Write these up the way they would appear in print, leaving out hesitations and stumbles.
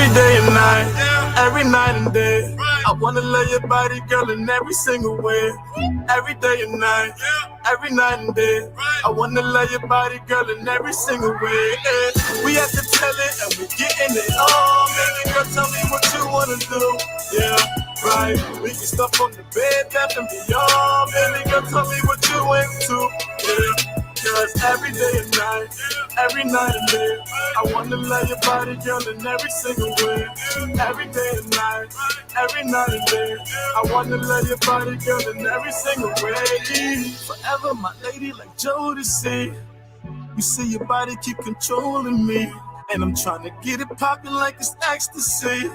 every day and night, every night and day. I wanna love your body, girl, in every single way. Every day and night, every night and day. I wanna love your body, girl, in every single way. We have to tell it and we getting it on. Baby girl, tell me what you wanna do. Yeah, right. We can stuff on the bed, that and beyond. Baby girl, tell me what you into. Yeah. Cause every day and night, every night and day, I wanna love your body, girl, in every single way. Every day and night, every night and day, I wanna love your body, girl, in every single way. Forever my lady like Jodeci. You see your body keep controlling me, and I'm trying to get it poppin' like it's ecstasy.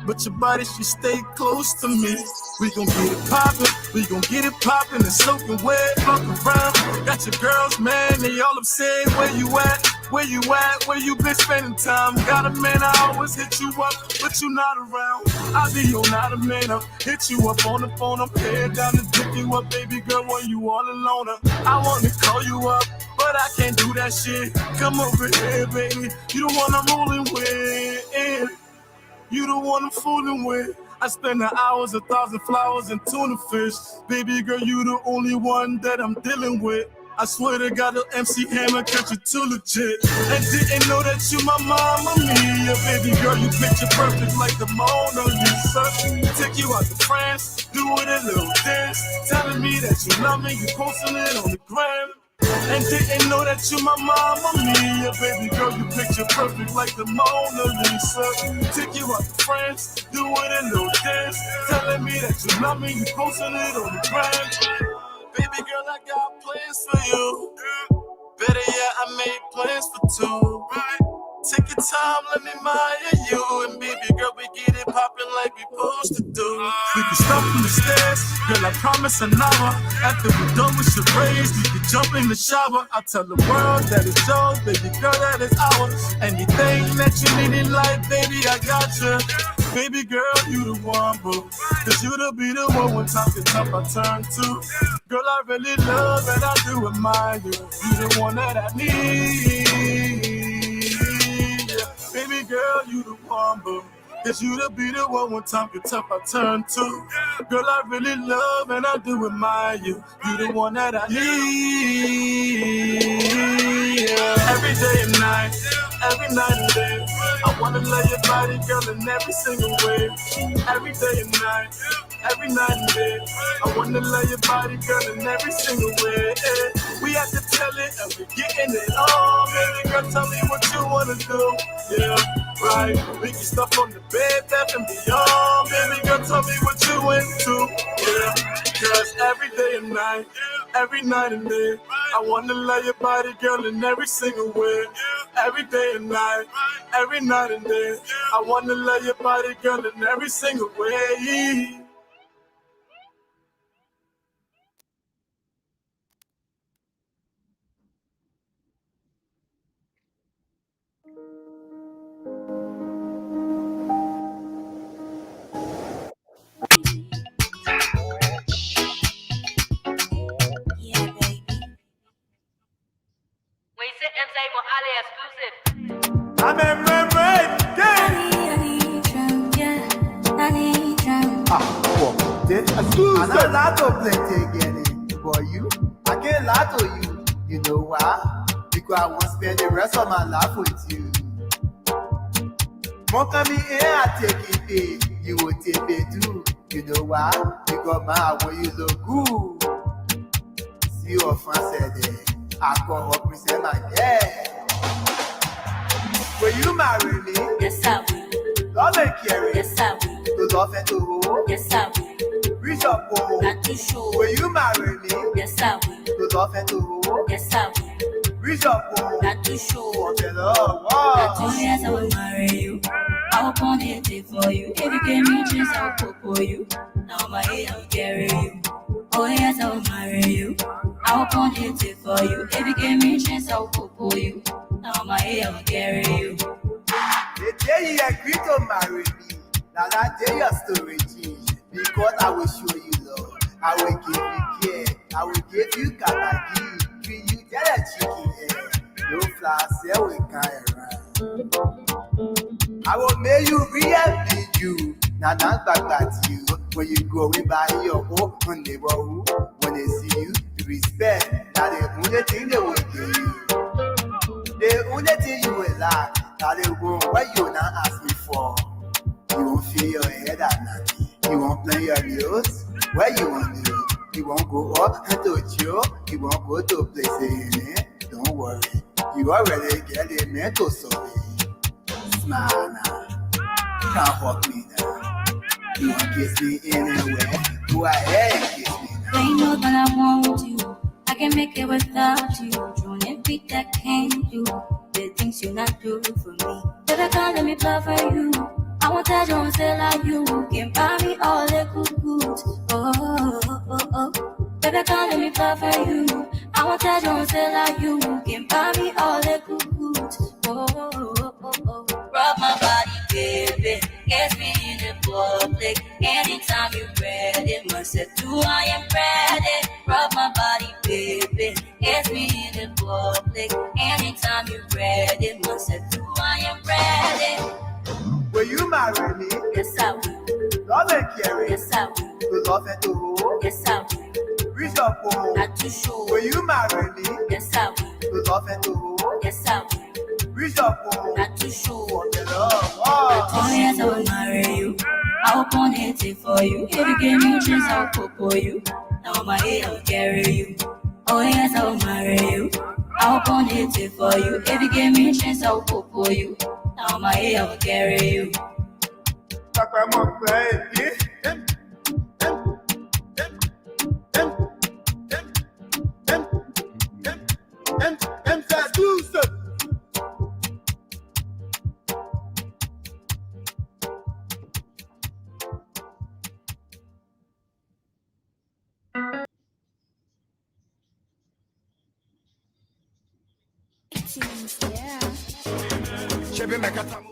But your body should stay close to me. We gon' get it poppin', we gon' get it poppin' and soaking wet, fuck around. Got your girls, man, they all upset. Where you at? Where you at? Where you been spending time? Got a man, I always hit you up, but you not around. I be on not a man, I hit you up on the phone. I'm head down to pick you up, baby girl, when you all alone. I wanna call you up, but I can't do that shit. Come over here, baby, you the one I'm rolling with. You the one I'm fooling with. I spend the hours, 1,000 flowers and tuna fish. Baby girl, you the only one that I'm dealing with. I swear to God, the MC Hammer catch you too legit. And didn't know that you my mama mia. Baby girl, you picture perfect like the Mona Lisa. Take you out to France, do it a little dance. Telling me that you love me, you posting it on the gram. And didn't know that you my mama mia. Baby girl, you picture perfect like the Mona Lisa. Take you out to France, do it a little dance. Telling me that you love me, you posting it on the gram. Baby girl, I got plans for you. Better yet, I made plans for two. Take your time, let me admire you. And baby girl, we get it poppin' like we supposed to do. We can start from the stairs, girl, I promise an hour. After we're done with charades, we can jump in the shower. I'll tell the world that it's yours, baby girl, that is ours. Anything that you need in life, baby, I got you. Baby girl, you the one, boo. Cause you to be the one when time gets up, I turn to. Girl, I really love and I do admire you. You the one that I need. Baby girl, you the one, boo. Cause you to be the one when time gets up, I turn to. Girl, I really love and I do admire you. You the one that I need. Every day and night, every night and day, I wanna love your body, girl, in every single way. Every day and night, every night and day, I wanna love your body, girl, in every single way. We have to tell it and we getting it on. Baby girl, tell me what you wanna do. Yeah, right. We can stuff on the bed, that and beyond. Baby girl, tell me what you into. Yeah, cause every day and night, every night and day, I wanna love your body, girl, in every single way. Every day and night, every night and day, I wanna love your body, girl, in every single way. I'm a red game. I'm not allowed to play again, but you, I can't lie to you. You know why? Because I want to spend the rest of my life with you. Won't come in here and take it, pay. You will take it too. You know why? Because my when you look good. See your friend said that I can represent my girl. Will you marry me? Yes, I will. Love and care. Yes, I will. To love and to hold. Yes, I will. Reach up, oh. Not too sure. Will you marry me? Yes, I will. To love and to hold. Yes, I will. Reach up, oh. Not too sure. Want the love, Not wow. too yes, I will marry you. I will come here for you. If you give me a chance, I will cook for you. Now my head, I will carry you. Oh yes, I will marry you. I will come here for you. If you give me a chance, I will cook for you. Now my head, I will carry you. The day you agree to marry me, now that day your story change. Because I will show you love. I will give you care. I will give you kabagi. Treat you get a chicken head. No flowers here we carry around. I will make you really you. Now that's back to you. When you go in by your own neighborhood, when they see you, you respect. Now the only thing they will give you. The only thing you will like. Now they go what you not ask me for. You won't feel your head at nothing. You won't play your news. Where you want to do? You won't go up and touch you. You won't go to places. Don't worry. You already get a mental story. Smile now. You can't fuck me now. You won't kiss me anywhere. Go ahead and kiss me now. They know that I want you. I can make it without you. Don't beat that can't do the things you not do for me. Baby, can't let me play for you. I want that don't say like you. Can buy me all the good goods. Baby, can't let me play for you. I want that don't say like you. Can buy me all the good goods. Rub my body, baby. Kiss me in the public. Anytime you're ready, must say, do I am ready. Rub my body, baby. Kiss me in the public. Anytime you're ready, must say, do I am ready. Will you marry me? Yes, I will. Love and care. Yes, I will. To love and to hold. Yes, I will. Reach up for. Not too sure. Will you marry me? Yes, I will. To love and to hold. Yes, I will. Reach up for. Not too sure. For the love. Oh yes, I will marry you. I will pon it for you. If you give me a chance, I will cook for you. Now my head I will carry you. Oh yes, I will marry you. I will pon it for you. If you give me a chance, I will cook for you. Now my head I will carry you. Papa, my baby.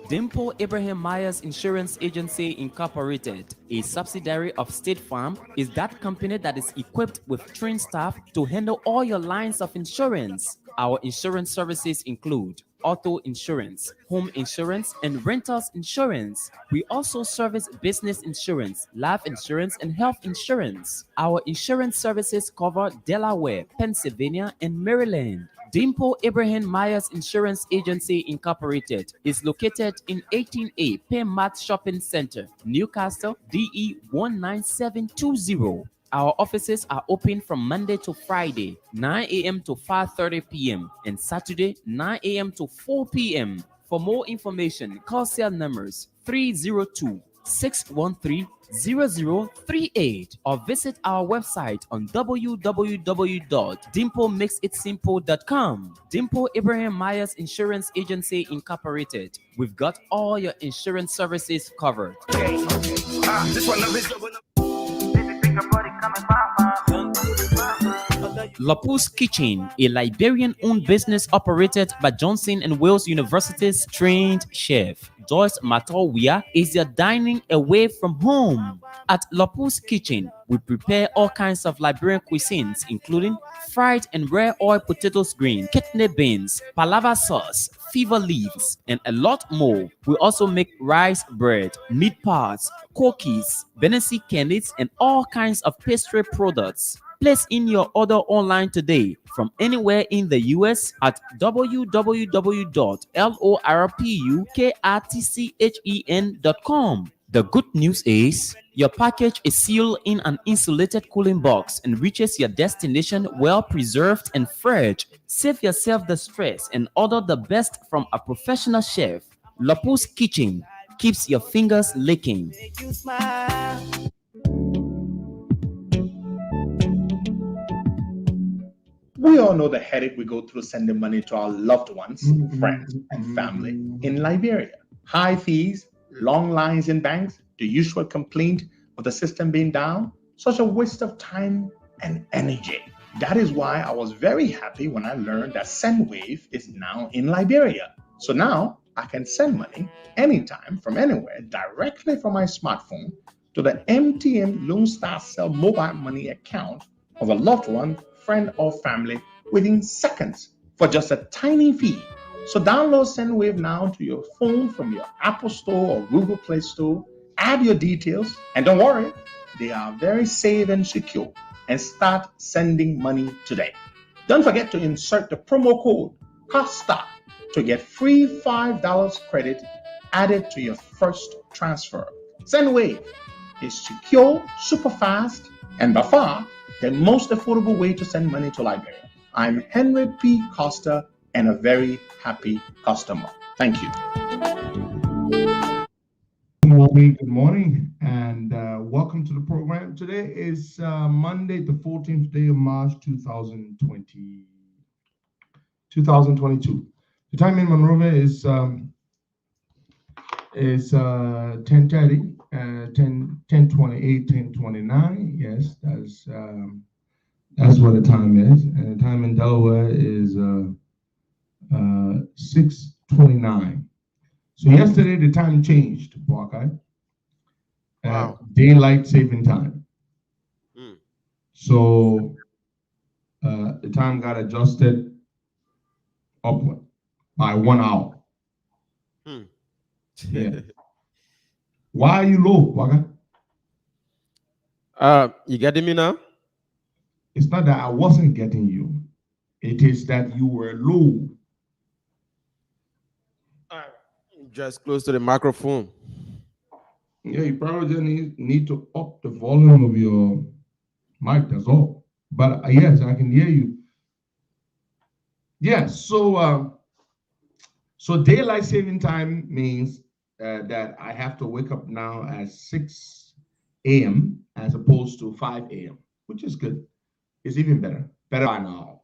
Dimple Abraham Myers Insurance Agency Incorporated, a subsidiary of State Farm, is that company that is equipped with trained staff to handle all your lines of insurance. Our insurance services include auto insurance, home insurance, and renters insurance. We also service business insurance, life insurance, and health insurance. Our insurance services cover Delaware, Pennsylvania, and Maryland. Dimple Abraham Myers Insurance Agency Incorporated is located in 18A Penmat Shopping Center, Newcastle, DE 19720. Our offices are open from Monday to Friday, 9 a.m. to 5:30 p.m. and Saturday, 9 a.m. to 4 p.m. For more information, call cell numbers 302-613-0038 or visit our website on www.dimplemakesitsimple.com. Dimple Abraham Myers Insurance Agency Incorporated. We've got all your insurance services covered. Lapus Kitchen, a Liberian-owned business operated by Johnson & Wales University's trained chef Joyce Matowia, is your dining away from home. At Lapus Kitchen, we prepare all kinds of Liberian cuisines, including fried and rare oil potatoes green, kidney beans, palava sauce, fever leaves, and a lot more. We also make rice bread, meat pies, cookies, Benesi candies, and all kinds of pastry products. Place in your order online today from anywhere in the US at www.lorpuktchen.com. The good news is your package is sealed in an insulated cooling box and reaches your destination well preserved and fresh. Save yourself the stress and order the best from a professional chef. Lapus Kitchen keeps your fingers licking. We all know the headache we go through sending money to our loved ones, friends, and family in Liberia. High fees, long lines in banks, the usual complaint of the system being down, such a waste of time and energy. That is why I was very happy when I learned that SendWave is now in Liberia. So now I can send money anytime from anywhere directly from my smartphone to the MTN Lone Star Cell mobile money account of a loved one, friend, or family within seconds for just a tiny fee. So download SendWave now to your phone from your Apple Store or Google Play Store. Add your details, and don't worry, they are very safe and secure. And start sending money today. Don't forget to insert the promo code COSTA to get free $5 credit added to your first transfer. SendWave is secure, super fast, and by far the most affordable way to send money to Liberia. I'm Henry P. Costa and a very happy customer. Thank you. Good morning, and welcome to the program. Today is Monday, the 14th day of March, 2022. The time in Monrovia is 10:30, 10:28, 10:29. Yes, that's what the time is. And the time in Delaware is 6:29. So yesterday the time changed, Buckeye. Wow. Daylight saving time. Mm. So the time got adjusted upward by 1 hour. Hmm. Yeah. Why are you low, Buckeye? You getting me now? It's not that I wasn't getting you. It is that you were low. Just close to the microphone. Yeah, you probably just need to up the volume of your mic, that's all. But yes, I can hear you. Yeah, so daylight saving time means that I have to wake up now at 6 a.m. as opposed to 5 a.m., which is good. It's even better by now.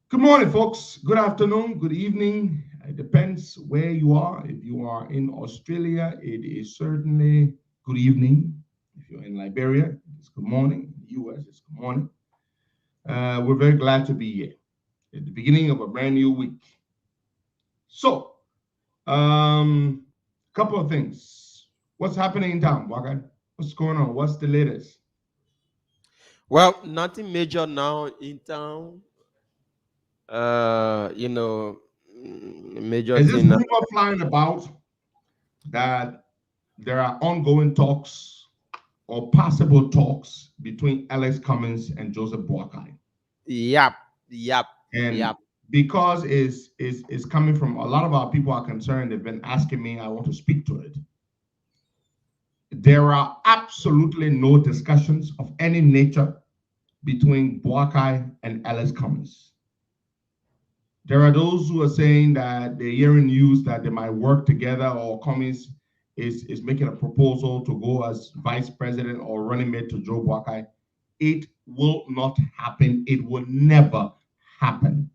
Good morning, folks. Good afternoon, good evening. It depends where you are. If you are in Australia, it is certainly good evening. If you're in Liberia, it's good morning. In the US, it's good morning. We're very glad to be here at the beginning of a brand new week. So, couple of things. What's happening in town, Wagan? What's going on? What's the latest? Well, nothing major now in town. Major Is this thing. rumor flying about that there are ongoing talks or possible talks between Alex Cummings and Joseph Boakai? Yep. And because is coming from a lot of our people are concerned, they've been asking me, I want to speak to it. There are absolutely no discussions of any nature between Boakai and Alex Cummings. There are those who are saying that they're hearing news that they might work together, or Cummings is making a proposal to go as vice president or running mate to Joe Boakai. It will not happen. It will never happen.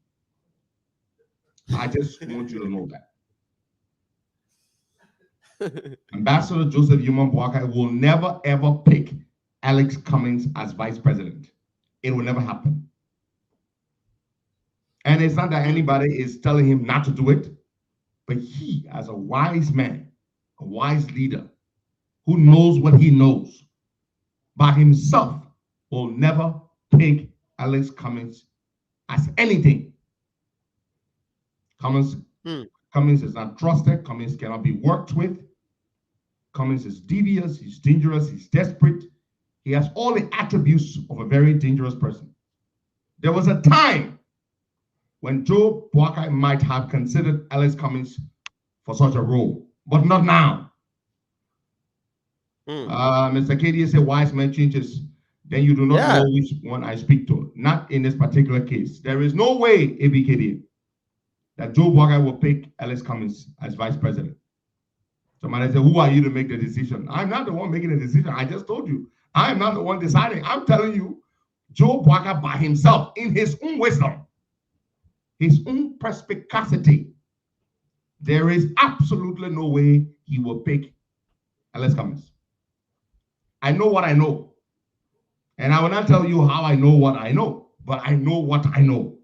I just want you to know that. Ambassador Joseph Yuma Boakai will never ever pick Alex Cummings as vice president. It will never happen. And it's not that anybody is telling him not to do it, but he, as a wise man, a wise leader, who knows what he knows, by himself will never pick Alex Cummings as anything. Cummings is not trusted. Cummings cannot be worked with. Cummings is devious, he's dangerous, he's desperate. He has all the attributes of a very dangerous person. There was a time when Joe Boakai might have considered Alex Cummings for such a role, but not now. Mr. Katie said, wise man changes, then you do not know which one I speak to. Not in this particular case. There is no way, ABKD, that Joe Boakai will pick Alex Cummings as vice president. Somebody said, who are you to make the decision? I'm not the one making the decision. I just told you. I am not the one deciding. I'm telling you, Joe Boakai by himself, in his own wisdom, his own perspicacity, there is absolutely no way he will pick Alex Cummings. I know what I know. And I will not tell you how I know what I know, but I know what I know.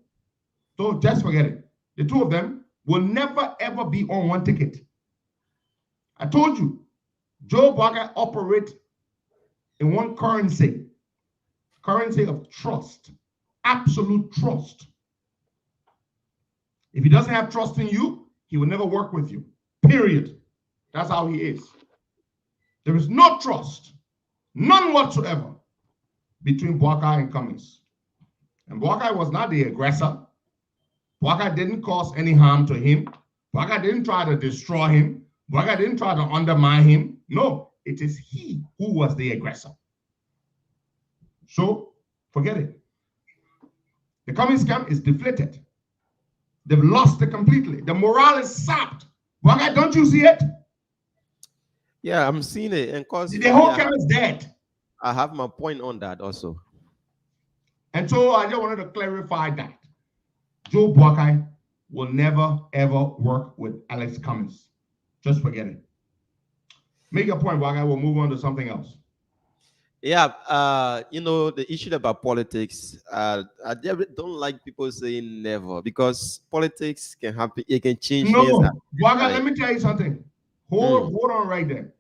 So just forget it. The two of them will never, ever be on one ticket. I told you, Joe Boakai operates in one currency of trust, absolute trust. If he doesn't have trust in you, he will never work with you. Period. That's how he is. There is no trust, none whatsoever, between Boakai and Cummings. And Boakai was not the aggressor. Boakai didn't cause any harm to him. Boakai didn't try to destroy him. Boakai didn't try to undermine him. No, it is he who was the aggressor. So, forget it. The Cummings camp is deflated. They've lost it completely. The morale is sapped. Boakai, don't you see it? Yeah, I'm seeing it. And cause the whole camp is dead. I have my point on that also. And so I just wanted to clarify that. Joe Boakai will never, ever work with Alex Cummings. Just forget it. Make your point, Boakai. We'll move on to something else. Yeah, the issue about politics, I don't like people saying never, because politics can happen, it can change. No, Boakai, let me tell you something. Hold on right there.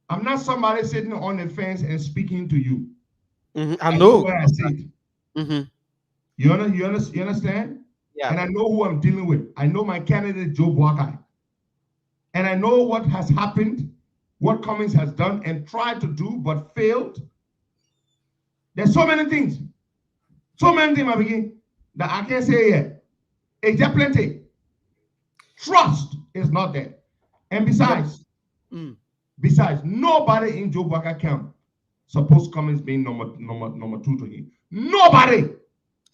I'm not somebody sitting on the fence and speaking to you. I know where I sit. You understand? Yeah. And I know who I'm dealing with. I know my candidate, Joe Boakai. And I know what has happened, what Cummings has done and tried to do but failed. There's so many things. So many things, my begin, that I can't say yet. It's just plenty. Trust is not there. And besides, nobody in Joe Boakai camp supposed Cummings being number two to him. Nobody.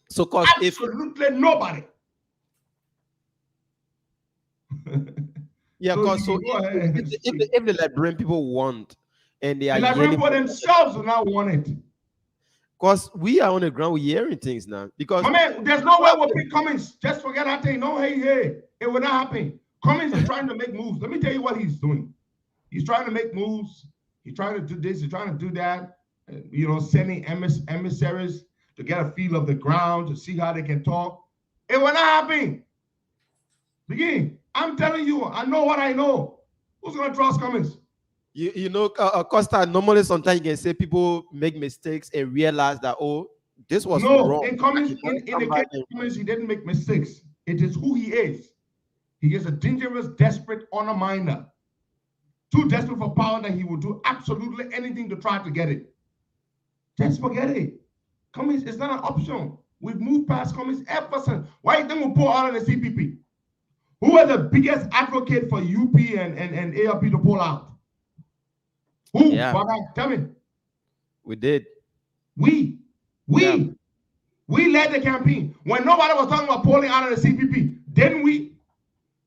So, cause absolutely nobody. Yeah, because if the Liberian people want, and they are the Liberian for themselves do not want it. Because we are on the ground, we're hearing things now. Because there's no way we'll pick Cummings. Just forget that thing. No, hey, it will not happen. Cummings is trying to make moves. Let me tell you what he's doing. He's trying to make moves. He's trying to do this. He's trying to do that. Sending emissaries to get a feel of the ground, to see how they can talk. It will not happen. Begin. I'm telling you, I know what I know. Who's going to trust Cummings? Costa, normally sometimes you can say people make mistakes and realize that, this was wrong. In Cummings, in the case of Cummings, he didn't make mistakes. It is who he is. He is a dangerous, desperate underminer. Too desperate for power that he will do absolutely anything to try to get it. Just forget it. Cummings is not an option. We've moved past Cummings ever since. Why you think we pull out of the CPP? Who are the biggest advocate for UP and ARP to pull out? Who? Yeah. Tell me. We did. We led the campaign. When nobody was talking about pulling out of the CPP, didn't we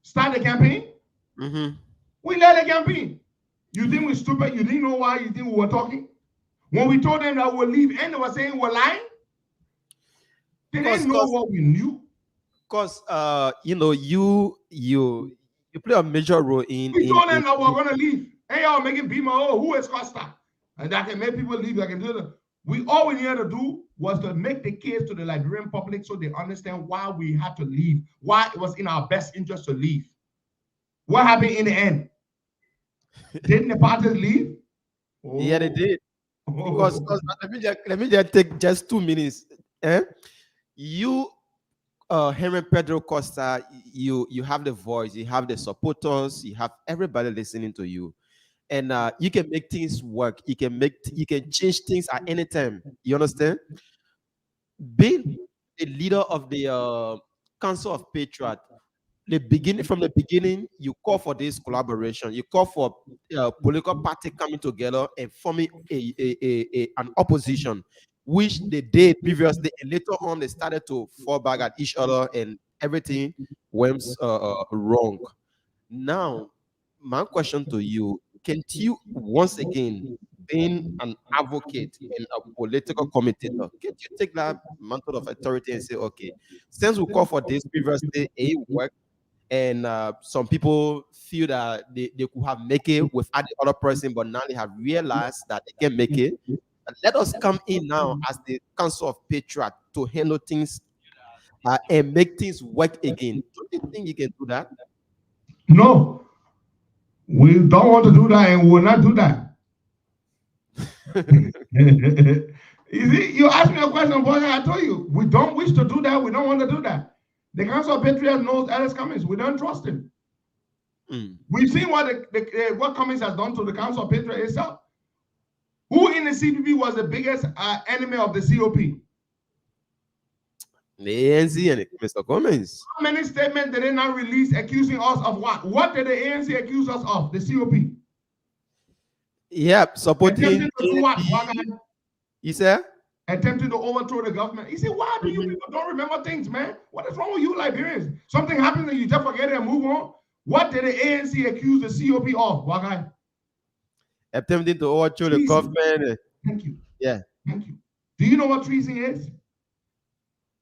start the campaign? We led the campaign. You think we're stupid? You didn't know why you think we were talking? When we told them that we'll leave and they were saying we're lying? They didn't know what we knew. Because you play a major role in. We told them that we're gonna leave. Hey, y'all making people, who is Costa? And that can make people leave. I can do that. All we needed to do was to make the case to the Liberian public so they understand why we had to leave, why it was in our best interest to leave. What happened in the end? Didn't the parties leave? Yeah, they did. Because let me just take just 2 minutes. You, Henry Pedro Costa, you have the voice, you have the supporters, you have everybody listening to you, and you can make things work. You can change things at any time. You understand? Being a leader of the Council of Patriots, from the beginning, you call for this collaboration. You call for political party coming together and forming an opposition, which they did previously, and later on they started to fall back at each other, and everything went wrong. Now, my question to you: can you once again, being an advocate and a political commentator, can you take that mantle of authority and say, okay, since we called for this previously, it worked, and some people feel that they could have make it without the other person, but now they have realized that they can make it. Let us come in now as the Council of Patriots to handle things and make things work again. Don't you think you can do that? No, we don't want to do that, and we will not do that. You see, you asked me a question, boy. I told you we don't wish to do that. We don't want to do that. The Council of Patriots knows Ellis Cummings. We don't trust him. We've seen what what Cummings has done to the Council of Patriots itself. Who in the CPP was the biggest enemy of the COP? The ANC and Mr. Cummings. How many statements did they not release accusing us of what? What did the ANC accuse us of? The COP. Yep, supporting. He said? Attempting to overthrow the government. He said, why do you people don't remember things, man? What is wrong with you Liberians? Something happens and you just forget it and move on. What did the ANC accuse the COP of, Wagai? Attempting to overthrow the government. Thank you. Yeah. Thank you. Do you know what treason is?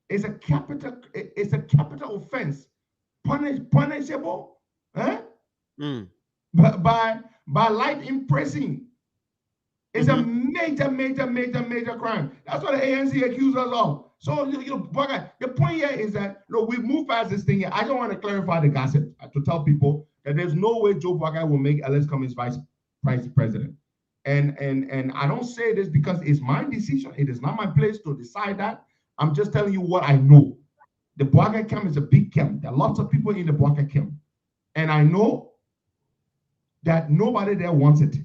It's a capital offense. Punishable by life imprisonment. It's a major crime. That's what the ANC accused us of. So, the point here is that, look, we've moved past this thing here. I don't want to clarify the gossip to tell people that there's no way Joe Biden will make Ellis Cummings vice president. And I don't say this because it's my decision. It is not my place to decide that. I'm just telling you what I know. The Bwaga camp is a big camp. There are lots of people in the Bwaga camp. And I know that nobody there wants it.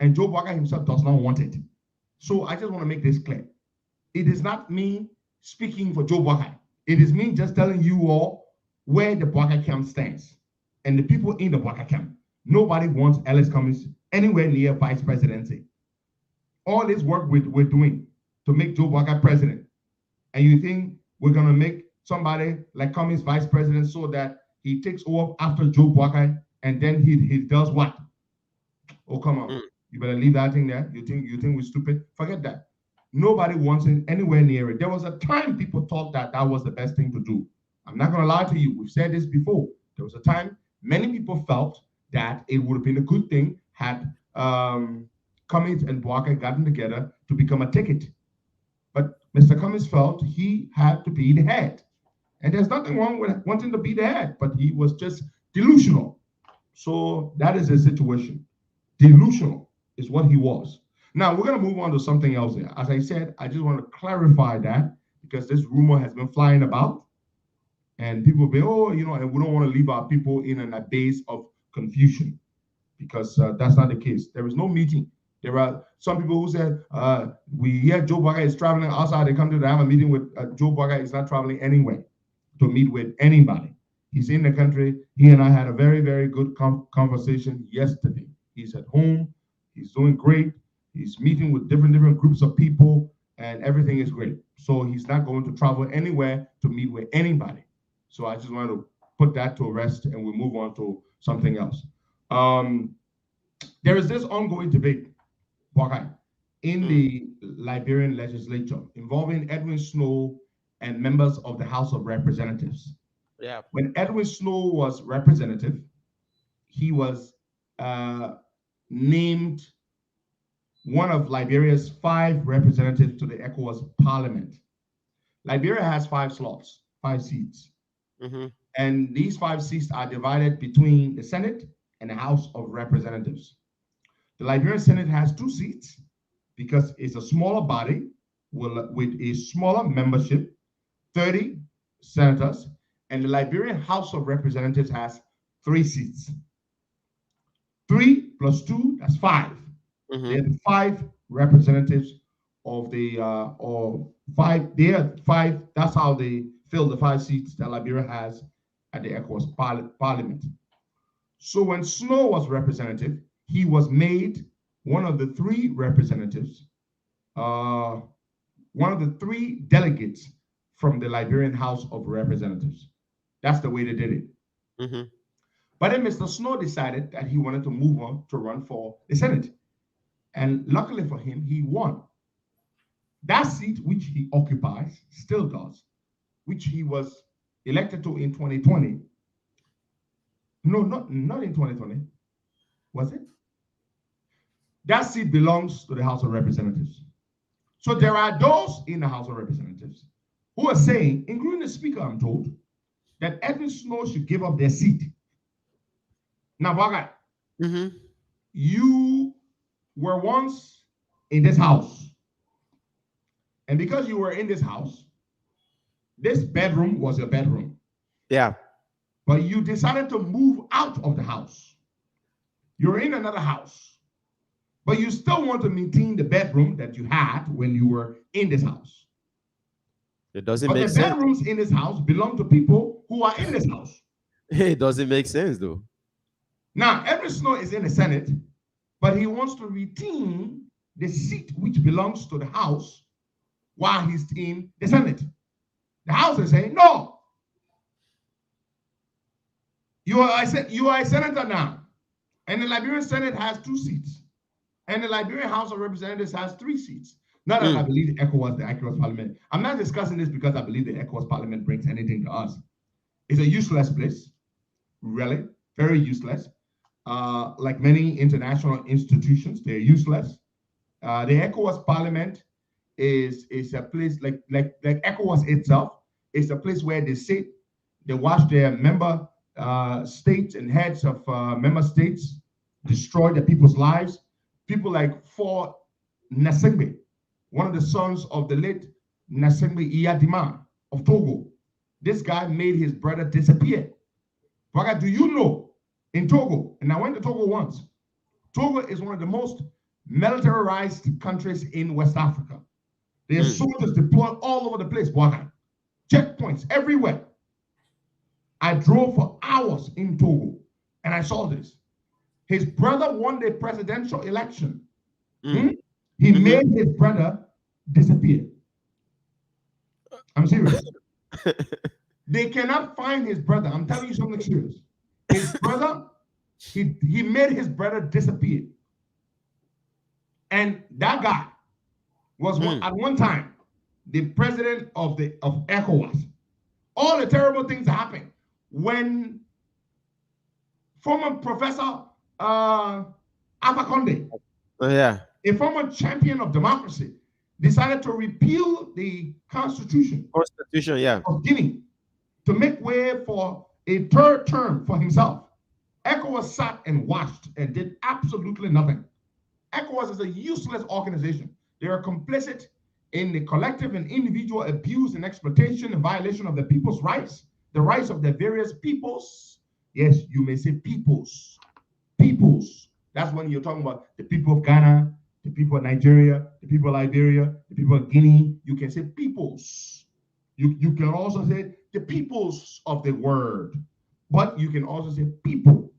And Joe Bwaga himself does not want it. So I just want to make this clear. It is not me speaking for Joe Bwaga. It is me just telling you all where the Bwaga camp stands and the people in the Bwaga camp. Nobody wants Ellis Cummings anywhere near vice presidency. All this work we're doing to make Joe Bwaga president. And you think we're going to make somebody like Cummings vice president so that he takes over after Joe Bwaga and then he does what? Oh, come on. You better leave that thing there. You think we're stupid? Forget that. Nobody wants it anywhere near it. There was a time people thought that was the best thing to do. I'm not going to lie to you. We've said this before. There was a time many people felt that it would have been a good thing had Cummings and Bwaga gotten together to become a ticket. But Mr. Cummings felt he had to be the head. And there's nothing wrong with wanting to be the head, but he was just delusional. So that is the situation. Delusional is what he was. Now, we're going to move on to something else here. As I said, I just want to clarify that because this rumor has been flying about. And people be, and we don't want to leave our people in an abyss of confusion because that's not the case. There is no meeting. There are some people who said, we hear Joe Bwaga is traveling outside the country to have a meeting with Joe Bwaga is not traveling anywhere to meet with anybody. He's in the country. He and I had a very, very good conversation yesterday. He's at home. He's doing great. He's meeting with different groups of people, and everything is great. So he's not going to travel anywhere to meet with anybody. So I just wanted to put that to rest, and we'll move on to something else. There is this ongoing debate in the Liberian legislature involving Edwin Snow and members of the House of Representatives. Yeah. When Edwin Snow was representative, he was named one of Liberia's 5 representatives to the ECOWAS Parliament. Liberia has 5 slots, 5 seats. And these 5 seats are divided between the Senate and the House of Representatives. The Liberian Senate has 2 seats because it's a smaller body with a smaller membership, 30 senators, and the Liberian House of Representatives has 3 seats. 3 plus 2, that's 5. They have 5 representatives of the or 5. They are 5. That's how they fill the 5 seats that Liberia has at the ECOWAS Parliament. So when Snow was representative, he was made one of the 3 representatives, one of the 3 delegates from the Liberian House of Representatives. That's the way they did it. But then Mr. Snow decided that he wanted to move on to run for the Senate. And luckily for him, he won. That seat, which he occupies, still does, which he was elected to in 2020. No, not in 2020. Was it? That seat belongs to the House of Representatives. So there are those in the House of Representatives who are saying, including the Speaker, I'm told, that Edwin Snow should give up their seat. Now, Bwaga, you were once in this house. And because you were in this house, this bedroom was your bedroom. Yeah. But you decided to move out of the house. You're in another house. But you still want to maintain the bedroom that you had when you were in this house. It doesn't But make the sense. bedrooms in this house belong to people who are in this house. It doesn't make sense, though. Now, Edward Snow is in the Senate, but he wants to retain the seat which belongs to the House while he's in the Senate. The House is saying, no. You are a senator now. And the Liberian Senate has 2 seats. And the Liberian House of Representatives has 3 seats. Not that I believe the ECOWAS Parliament. I'm not discussing this because I believe the ECOWAS Parliament brings anything to us. It's a useless place. Really, very useless. Like many international institutions, they're useless. The ECOWAS Parliament is a place like ECOWAS itself. It's a place where they sit, they watch their member states and heads of member states destroy the people's lives. People like For Nasengbe, one of the sons of the late Nasengbe Iyadima of Togo. This guy made his brother disappear. But do you know in Togo, and I went to Togo once, Togo is one of the most militarized countries in West Africa. There are soldiers deployed all over the place, checkpoints everywhere. I drove for hours in Togo and I saw this. His brother won the presidential election. He made his brother disappear. I'm serious. They cannot find his brother. I'm telling you something serious. His brother, he made his brother disappear. And that guy was at one time the president of ECOWAS. All the terrible things that happened when former Professor Alpha Conde, a former champion of democracy, decided to repeal the constitution of Guinea to make way for a 3rd term for himself. ECOWAS sat and watched and did absolutely nothing. ECOWAS is a useless organization. They are complicit in the collective and individual abuse and exploitation and violation of the people's rights, the rights of the various peoples. Yes, you may say peoples. Peoples. That's when you're talking about the people of Ghana, the people of Nigeria, the people of Liberia, the people of Guinea. You can say peoples. You can also say the peoples of the word, but you can also say people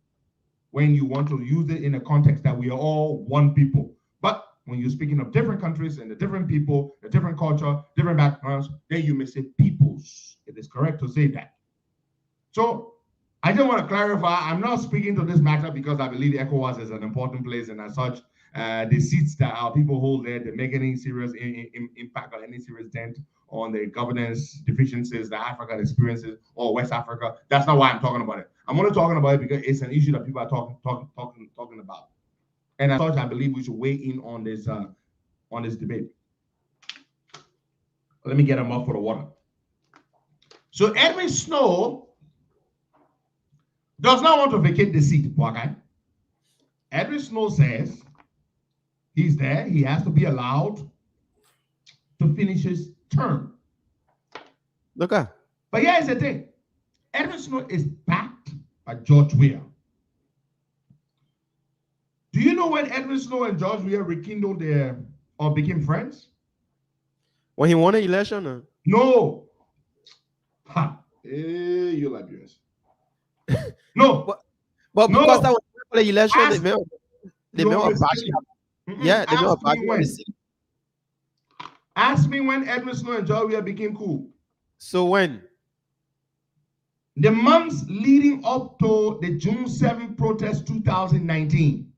when you want to use it in a context that we are all one people. But when you're speaking of different countries and the different people, the different culture, different backgrounds, then you may say peoples. It is correct to say that. So I just want to clarify, I'm not speaking to this matter because I believe ECOWAS is an important place, and as such, the seats that our people hold there, they make any serious impact or any serious dent on the governance deficiencies that Africa experiences or West Africa. That's not why I'm talking about it. I'm only talking about it because it's an issue that people are talking about. And as such, I believe we should weigh in on this debate. Let me get him up for the water. So Edwin Snow does not want to vacate the seat, okay? Edwin Snow says he's there. He has to be allowed to finish his term. Okay. But here's the thing. Edwin Snow is backed by George Weah. Do you know when Edwin Snow and George Weah rekindled or became friends? When he won the election? No. Ha. Hey, you Liberians. No. But no. because that was the election, they made a Ask me when Edwin Snow and George Weah became cool. So when? The months leading up to the June 7th protest 2019.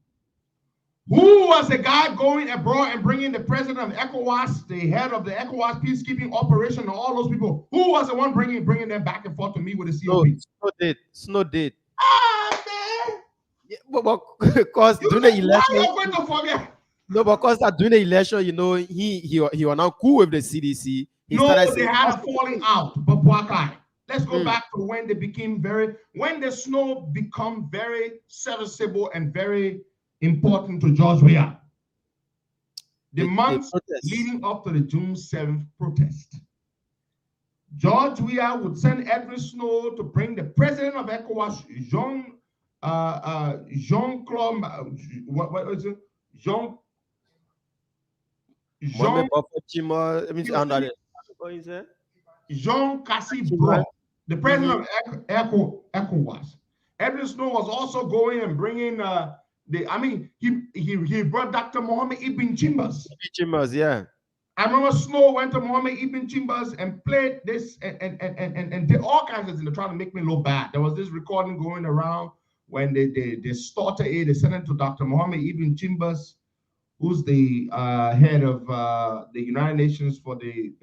Who was the guy going abroad and bringing the president of ECOWAS, the head of the ECOWAS peacekeeping operation, and all those people? Who was the one bringing them back and forth to meet with the COP? Snow did. Ah, man. Yeah, but because during the election, why are you going to forget? No, because during the election, you know, he was not cool with the CDC. They had a falling out. But Boakai, let's go back to when they became when the Snow become very serviceable and very important to George Weah. The months leading up to the June 7th protest. George Weah would send Edwin Snow to bring the president of ECOWAS, Jean-Claude, what is it? Jean Cassie Bro, the president of ECOWAS. Edwin Snow was also going and bringing he brought Dr. Mohammed Ibn Chimbas. Yeah. I remember Snow went to Mohammed Ibn Chimbas and played this and did all kinds of things. They're trying to make me look bad. There was this recording going around when they started it. They sent it to Dr. Mohammed Ibn Chimbas, who's the head of the United Nations for the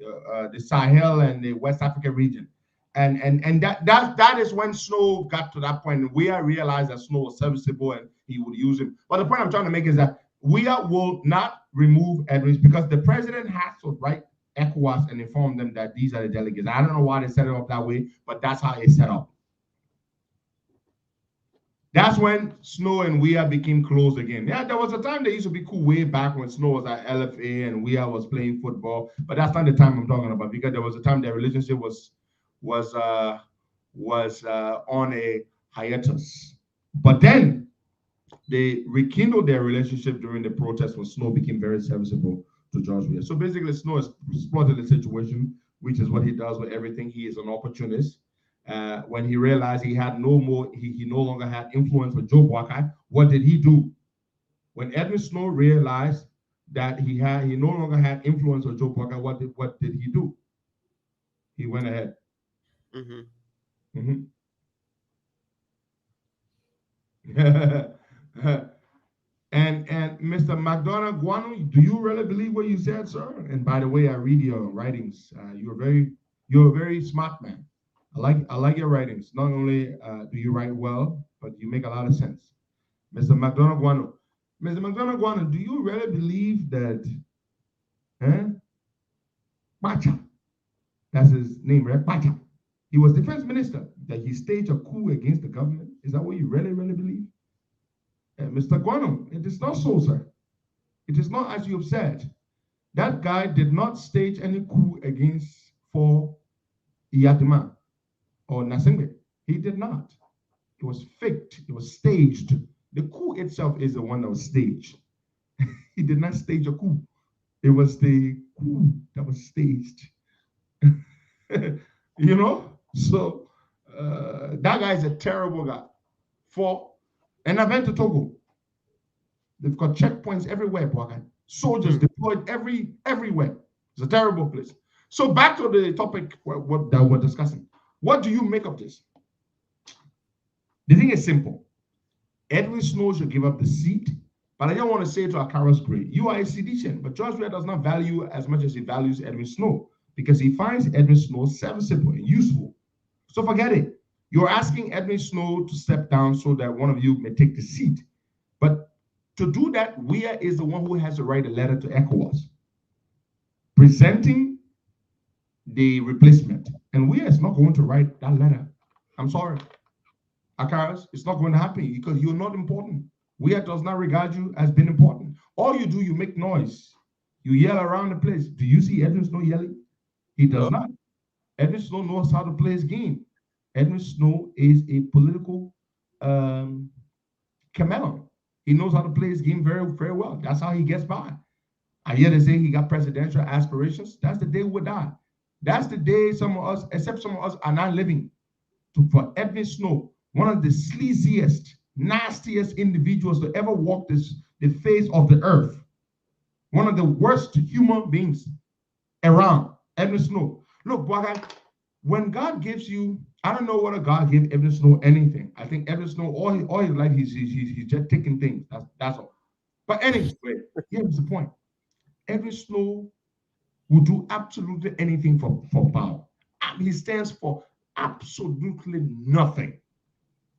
Sahel and the West Africa region. And that is when Snow got to that point. And we realized that Snow was serviceable and he would use him. But the point I'm trying to make is that we will not remove Edwards because the president has to write ECOWAS and inform them that these are the delegates. I don't know why they set it up that way, but that's how it's set up. That's when Snow and Weah became close again. Yeah, there was a time they used to be cool way back when Snow was at LFA and Weah was playing football, but that's not the time I'm talking about because there was a time their relationship was on a hiatus. But then they rekindled their relationship during the protest when Snow became very serviceable to George Weah. So basically, Snow has exploited the situation, which is what he does with everything. He is an opportunist. When he realized he had no longer had influence with Joe Boakai, what did he do? When Edwin Snow realized that he no longer had influence with Joe Boakai, what did he do? He went ahead. And Mr. McDonough Guano, do you really believe what you said, sir? And by the way, I read your writings. You're a very smart man. I like your writings. Not only do you write well, but you make a lot of sense. Mr. McDonough Guano, do you really believe that Pacha, that's his name, right? Pacha. He was defense minister, that he staged a coup against the government. Is that what you really, really believe? Mr. Guano, it is not so, sir. It is not as you have said. That guy did not stage any coup for Iyadima or Nasingbe. He did not. It was faked. It was staged. The coup itself is the one that was staged. He did not stage a coup. It was the coup that was staged. You know? So that guy is a terrible guy. And I went to Togo. They've got checkpoints everywhere, Boakai. Soldiers deployed everywhere. It's a terrible place. So back to the topic that we're discussing. What do you make of this? The thing is simple. Edwin Snow should give up the seat, but I don't want to say to Akaros Gray, you are a seditious, but George Weah does not value as much as he values Edwin Snow because he finds Edwin Snow serviceable and useful. So forget it. You're asking Edwin Snow to step down so that one of you may take the seat. But to do that, Weah is the one who has to write a letter to ECOWAS presenting the replacement. And Weah is not going to write that letter. I'm sorry. Akaras, it's not going to happen because you're not important. Weah does not regard you as being important. All you do, you make noise. You yell around the place. Do you see Edwin Snow yelling? He does not. Edwin Snow knows how to play his game. Edwin Snow is a political chameleon. He knows how to play his game very, very well. That's how he gets by. I hear they say he got presidential aspirations. That's the day we die. That's the day some of us, except some of us, are not living. For Edwin Snow, one of the sleaziest, nastiest individuals to ever walk the face of the earth. One of the worst human beings around, Edwin Snow. Look, Boakai, when God gives you, I don't know whether God gave Edwin Snow anything. I think Edwin Snow, all his life, he's just taking things. That's all. But anyway, here's the point. Edwin Snow will do absolutely anything for power. And he stands for absolutely nothing.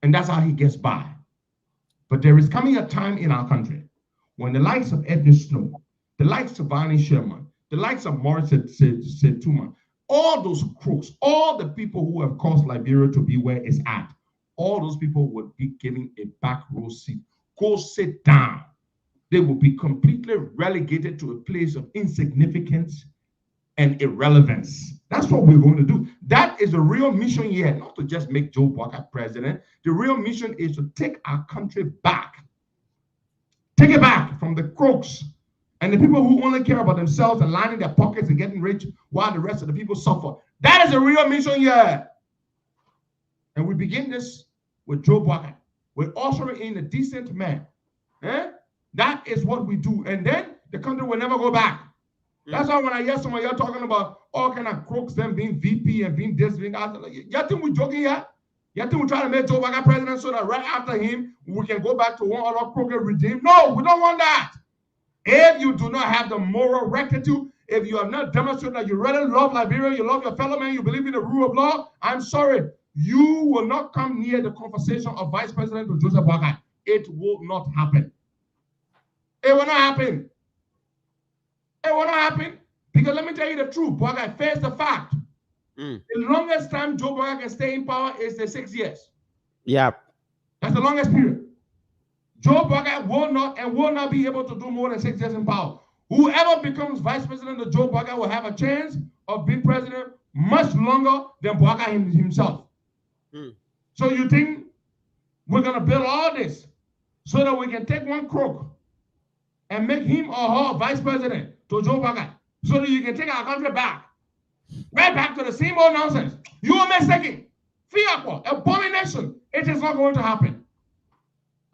And that's how he gets by. But there is coming a time in our country when the likes of Edwin Snow, the likes of Barney Sherman, the likes of Morris Setuma, all those crooks, all the people who have caused Liberia to be where it's at, all those people would be given a back row seat. Go sit down. They will be completely relegated to a place of insignificance and irrelevance. That's what we're going to do. That is the real mission here, not to just make Joe Walker president. The real mission is to take our country back. Take it back from the crooks and the people who only care about themselves and lining their pockets and getting rich while the rest of the people suffer. That is the real mission here. And we begin this with Joe Walker. We're ushering in a decent man. That is what we do. And then the country will never go back. That's why when I hear some of y'all talking about all kind of crooks, them being VP and being this, being that, like, y'all think we're joking here? Y'all think we're trying to make Joe Biden president so that right after him, we can go back to one other crook and redeem? No, we don't want that. If you do not have the moral rectitude, if you have not demonstrated that you really love Liberia, you love your fellow man, you believe in the rule of law, I'm sorry, you will not come near the conversation of Vice President to Joseph Boakai. It will not happen. It will not happen. It will not happen. Because let me tell you the truth, Boakai, face the fact. The longest time Joe Boakai can stay in power is the 6 years. Yeah. That's the longest period. Joe Boakai will not be able to do more than 6 years in power. Whoever becomes vice president of Joe Boakai will have a chance of being president much longer than Boakai himself. So you think we're going to build all this so that we can take one crook and make him or her vice president to Joe Boakai so that you can take our country back? Right back to the same old nonsense. You are mistaken. Fiakwa, abomination. It is not going to happen.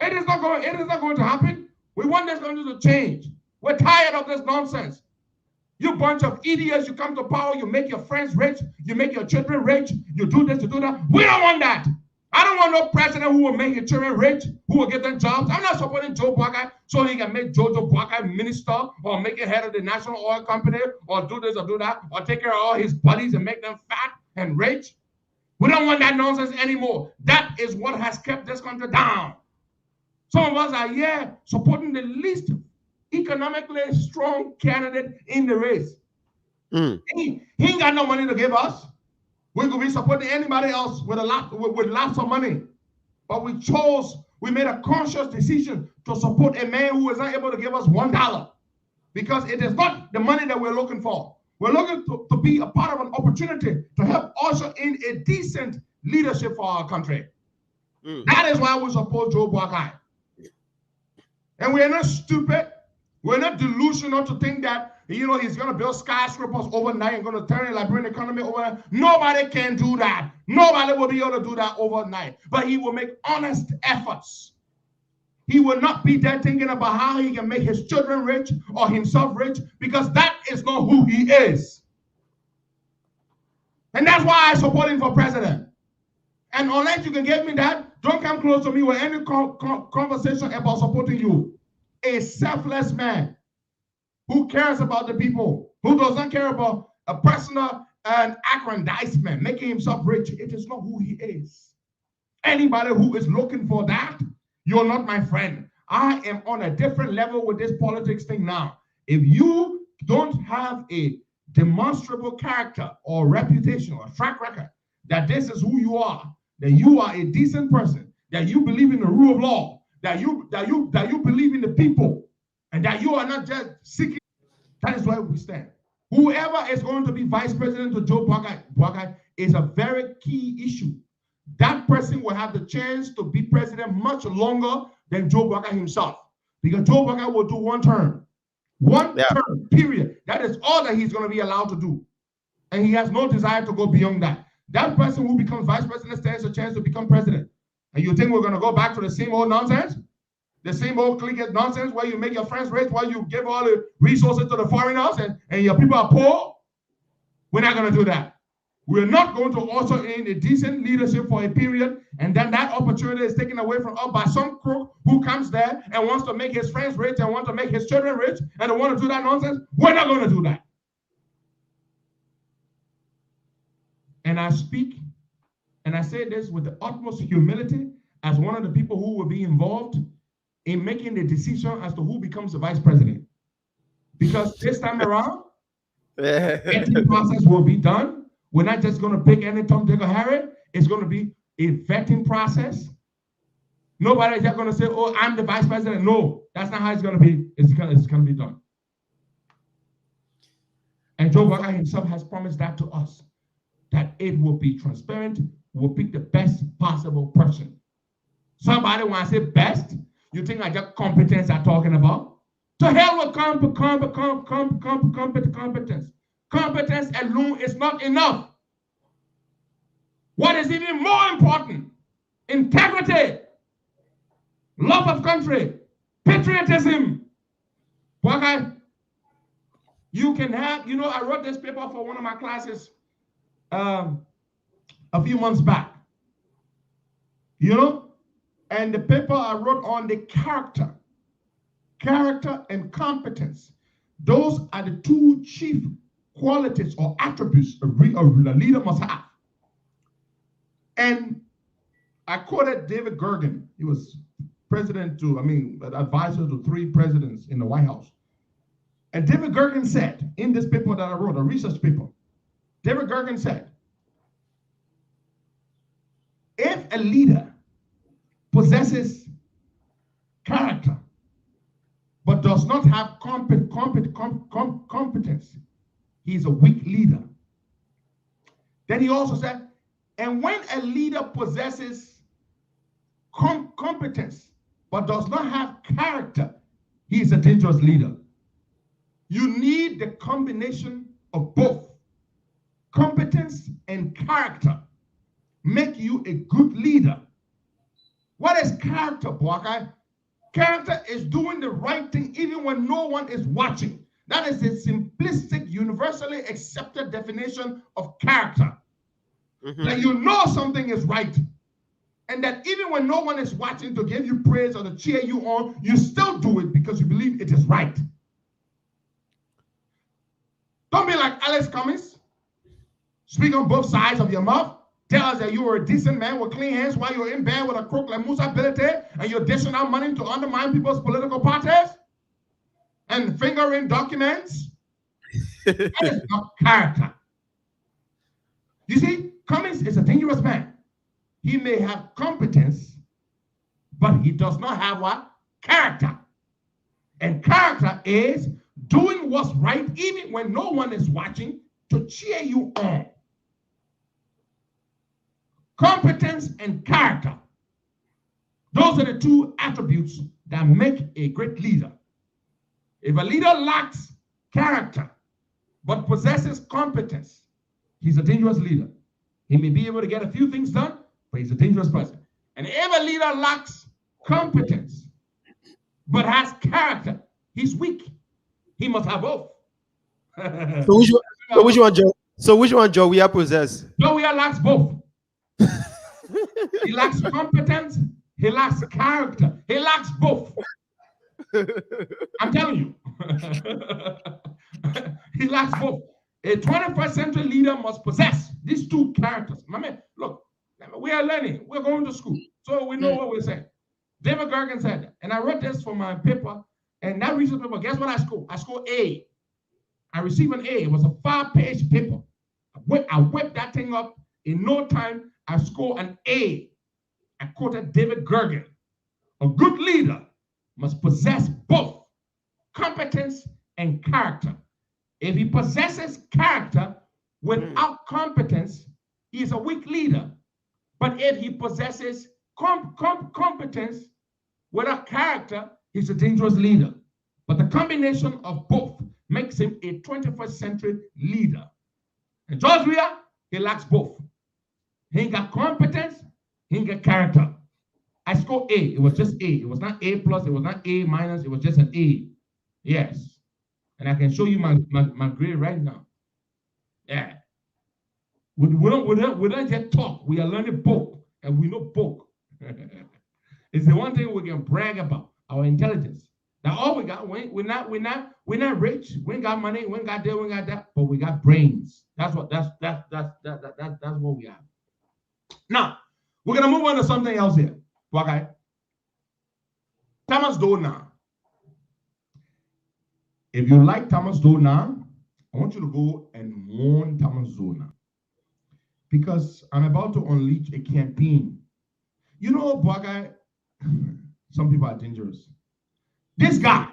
It is not going to happen. We want this country to change. We're tired of this nonsense. You bunch of idiots, you come to power, you make your friends rich, you make your children rich, you do this, you do that. We don't want that. I don't want no president who will make your children rich, who will get them jobs. I'm not supporting Joe Boakai so he can make Jojo Boakai minister or make it head of the national oil company or do this or do that or take care of all his buddies and make them fat and rich. We don't want that nonsense anymore. That is what has kept this country down. Some of us are here supporting the least economically strong candidate in the race. He ain't got no money to give us. We could be supporting anybody else with lots of money. But we made a conscious decision to support a man who is not able to give us $1 because it is not the money that we're looking for. We're looking to be a part of an opportunity to help usher in a decent leadership for our country. That is why we support Joe Boakai. And we're not stupid. We're not delusional to think that, he's going to build skyscrapers overnight and going to turn the Liberian economy overnight. Nobody can do that. Nobody will be able to do that overnight. But he will make honest efforts. He will not be there thinking about how he can make his children rich or himself rich because that is not who he is. And that's why I support him for president. And unless you can give me that, don't come close to me with any conversation about supporting you. A selfless man who cares about the people, who doesn't care about a personal and aggrandizement, making himself rich. It is not who he is. Anybody who is looking for that, you're not my friend. I am on a different level with this politics thing now. If you don't have a demonstrable character or reputation or track record that this is who you are, that you are a decent person, that you believe in the rule of law, that you believe in the people, and that you are not just seeking. That is where we stand. Whoever is going to be vice president to Joe Boakai is a very key issue. That person will have the chance to be president much longer than Joe Boakai himself, because Joe Boakai will do one term. One term, period. That is all that he's going to be allowed to do. And he has no desire to go beyond that. That person who becomes vice president stands a chance to become president. And you think we're going to go back to the same old nonsense? The same old clique nonsense where you make your friends rich while you give all the resources to the foreigners and your people are poor? We're not going to do that. We're not going to usher in a decent leadership for a period, and then that opportunity is taken away from us by some crook who comes there and wants to make his friends rich and wants to make his children rich, and they want to do that nonsense. We're not going to do that. And I speak, and I say this with the utmost humility as one of the people who will be involved in making the decision as to who becomes the vice president. Because this time around, the vetting process will be done. We're not just going to pick any Tom, Dick, or Harry. It's going to be a vetting process. Nobody's just going to say, oh, I'm the vice president. No, that's not how it's going to be. It's going to be done. And Joe Boakai himself has promised that to us. that it will be transparent, will pick the best possible person. Somebody wants to say best, you think I just competence I'm talking about? To hell with competence. Competence alone is not enough. What is even more important? Integrity, love of country, patriotism. Okay? You can have, I wrote this paper for one of my classes a few months back. And the paper I wrote on the character and competence. Those are the two chief qualities or attributes a leader must have. And I quoted David Gergen. He was advisor to 3 presidents in the White House. And David Gergen said, in this paper that I wrote, a research paper, David Gergen said, if a leader possesses character, but does not have competence, he is a weak leader. Then he also said, and when a leader possesses competence, but does not have character, he is a dangerous leader. You need the combination of both. Competence and character make you a good leader. What is character, Boakai? Character is doing the right thing even when no one is watching. That is a simplistic, universally accepted definition of character. That you know something is right, and that even when no one is watching to give you praise or to cheer you on, you still do it because you believe it is right. Don't be like Alex Cummings. Speak on both sides of your mouth. Tell us that you were a decent man with clean hands while you're in bed with a crook like Musa Bilete and you're dishing out money to undermine people's political parties and fingering documents. That is not character. You see, Cummings is a dangerous man. He may have competence, but he does not have what? Character. And character is doing what's right even when no one is watching to cheer you on. Competence and character. Those are the two attributes that make a great leader. If a leader lacks character but possesses competence, he's a dangerous leader. He may be able to get a few things done, but he's a dangerous person. And if a leader lacks competence but has character, he's weak. He must have both. So which one, Joe? So which one, Joe, we have possessed? Joe, we lacks both. He lacks competence. He lacks character. He lacks both. I'm telling you. He lacks both. A 21st century leader must possess these two characters. My man, look, we are learning. We're going to school, so we know what we're saying. David Gergen said that. And I wrote this for my paper. And that research paper, guess what I scored? I scored A. I received an A. It was a 5-page paper. I whipped that thing up. In no time, I scored an A. I quoted David Gergen. A good leader must possess both competence and character. If he possesses character without competence, he is a weak leader. But if he possesses competence without character, he's a dangerous leader. But the combination of both makes him a 21st century leader. And George Weah, he lacks both. He ain't got competence, he ain't got character. I scored A. It was just A. It was not A plus, it was not A minus, it was just an A. Yes. And I can show you my grade right now. Yeah. We don't just talk. We are learning both. And we know both. It's the one thing we can brag about, our intelligence. Now all we got, we're not rich. We ain't got money. We ain't got this, we ain't got that. But we got brains. That's what we have. Now we're gonna move on to something else here. Okay. Thomas Dona. If you like Thomas Dona, I want you to go and mourn Thomas Dona, because I'm about to unleash a campaign. You know, Boakai, some people are dangerous. This guy,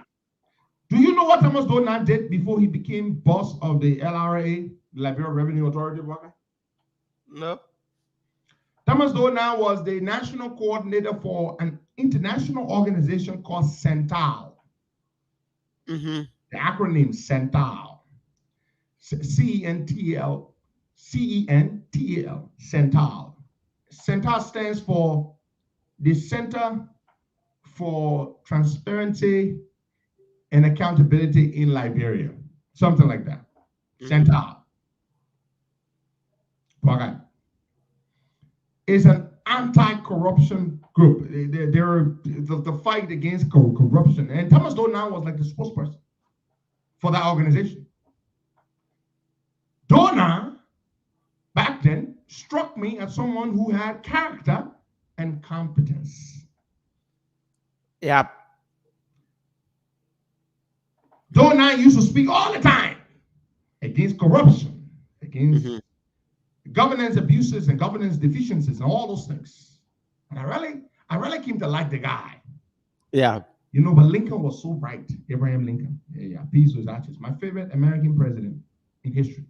do you know what Thomas Dona did before he became boss of the LRA, Liberia Revenue Authority, Boakai? No. Thomas Dona was the national coordinator for an international organization called CENTAL. Mm-hmm. The acronym CENTAL. CENTAL. CENTAL. CENTAL. CENTAL stands for the Center for Transparency and Accountability in Liberia. Something like that. CENTAL. Okay. It's an anti-corruption group. They're the fight against corruption. And Thomas Dona was like the spokesperson for that organization. Dona, back then, struck me as someone who had character and competence. Yeah. Dona used to speak all the time against corruption, against governance abuses and governance deficiencies and all those things. And I really came to like the guy. Yeah. You know, but Lincoln was so bright. Abraham Lincoln. Yeah, peace with ashes. My favorite American president in history.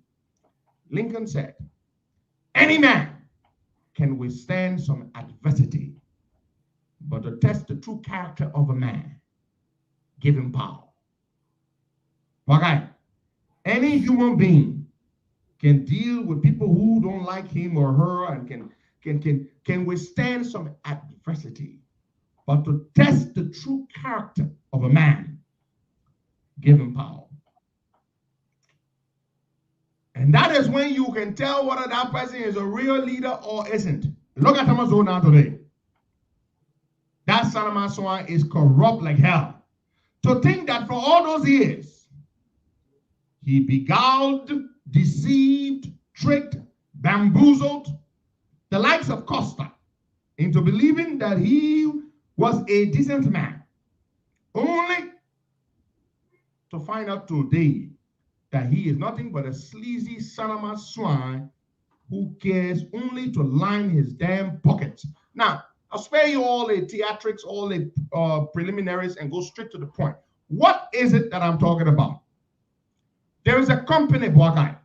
Lincoln said, any man can withstand some adversity, but to test the true character of a man, give him power. Okay. Any human being can deal with people who don't like him or her and can withstand some adversity. But to test the true character of a man, give him power. And that is when you can tell whether that person is a real leader or isn't. Look at Thomas Dona today. That son of my son is corrupt like hell. To think that for all those years, he beguiled, deceived, tricked, bamboozled the likes of Costa into believing that he was a decent man, only to find out today that he is nothing but a sleazy son of a swine who cares only to line his damn pockets. Now, I'll spare you all the theatrics, all the preliminaries, and go straight to the point. What is it that I'm talking about? There is a company, Boakai.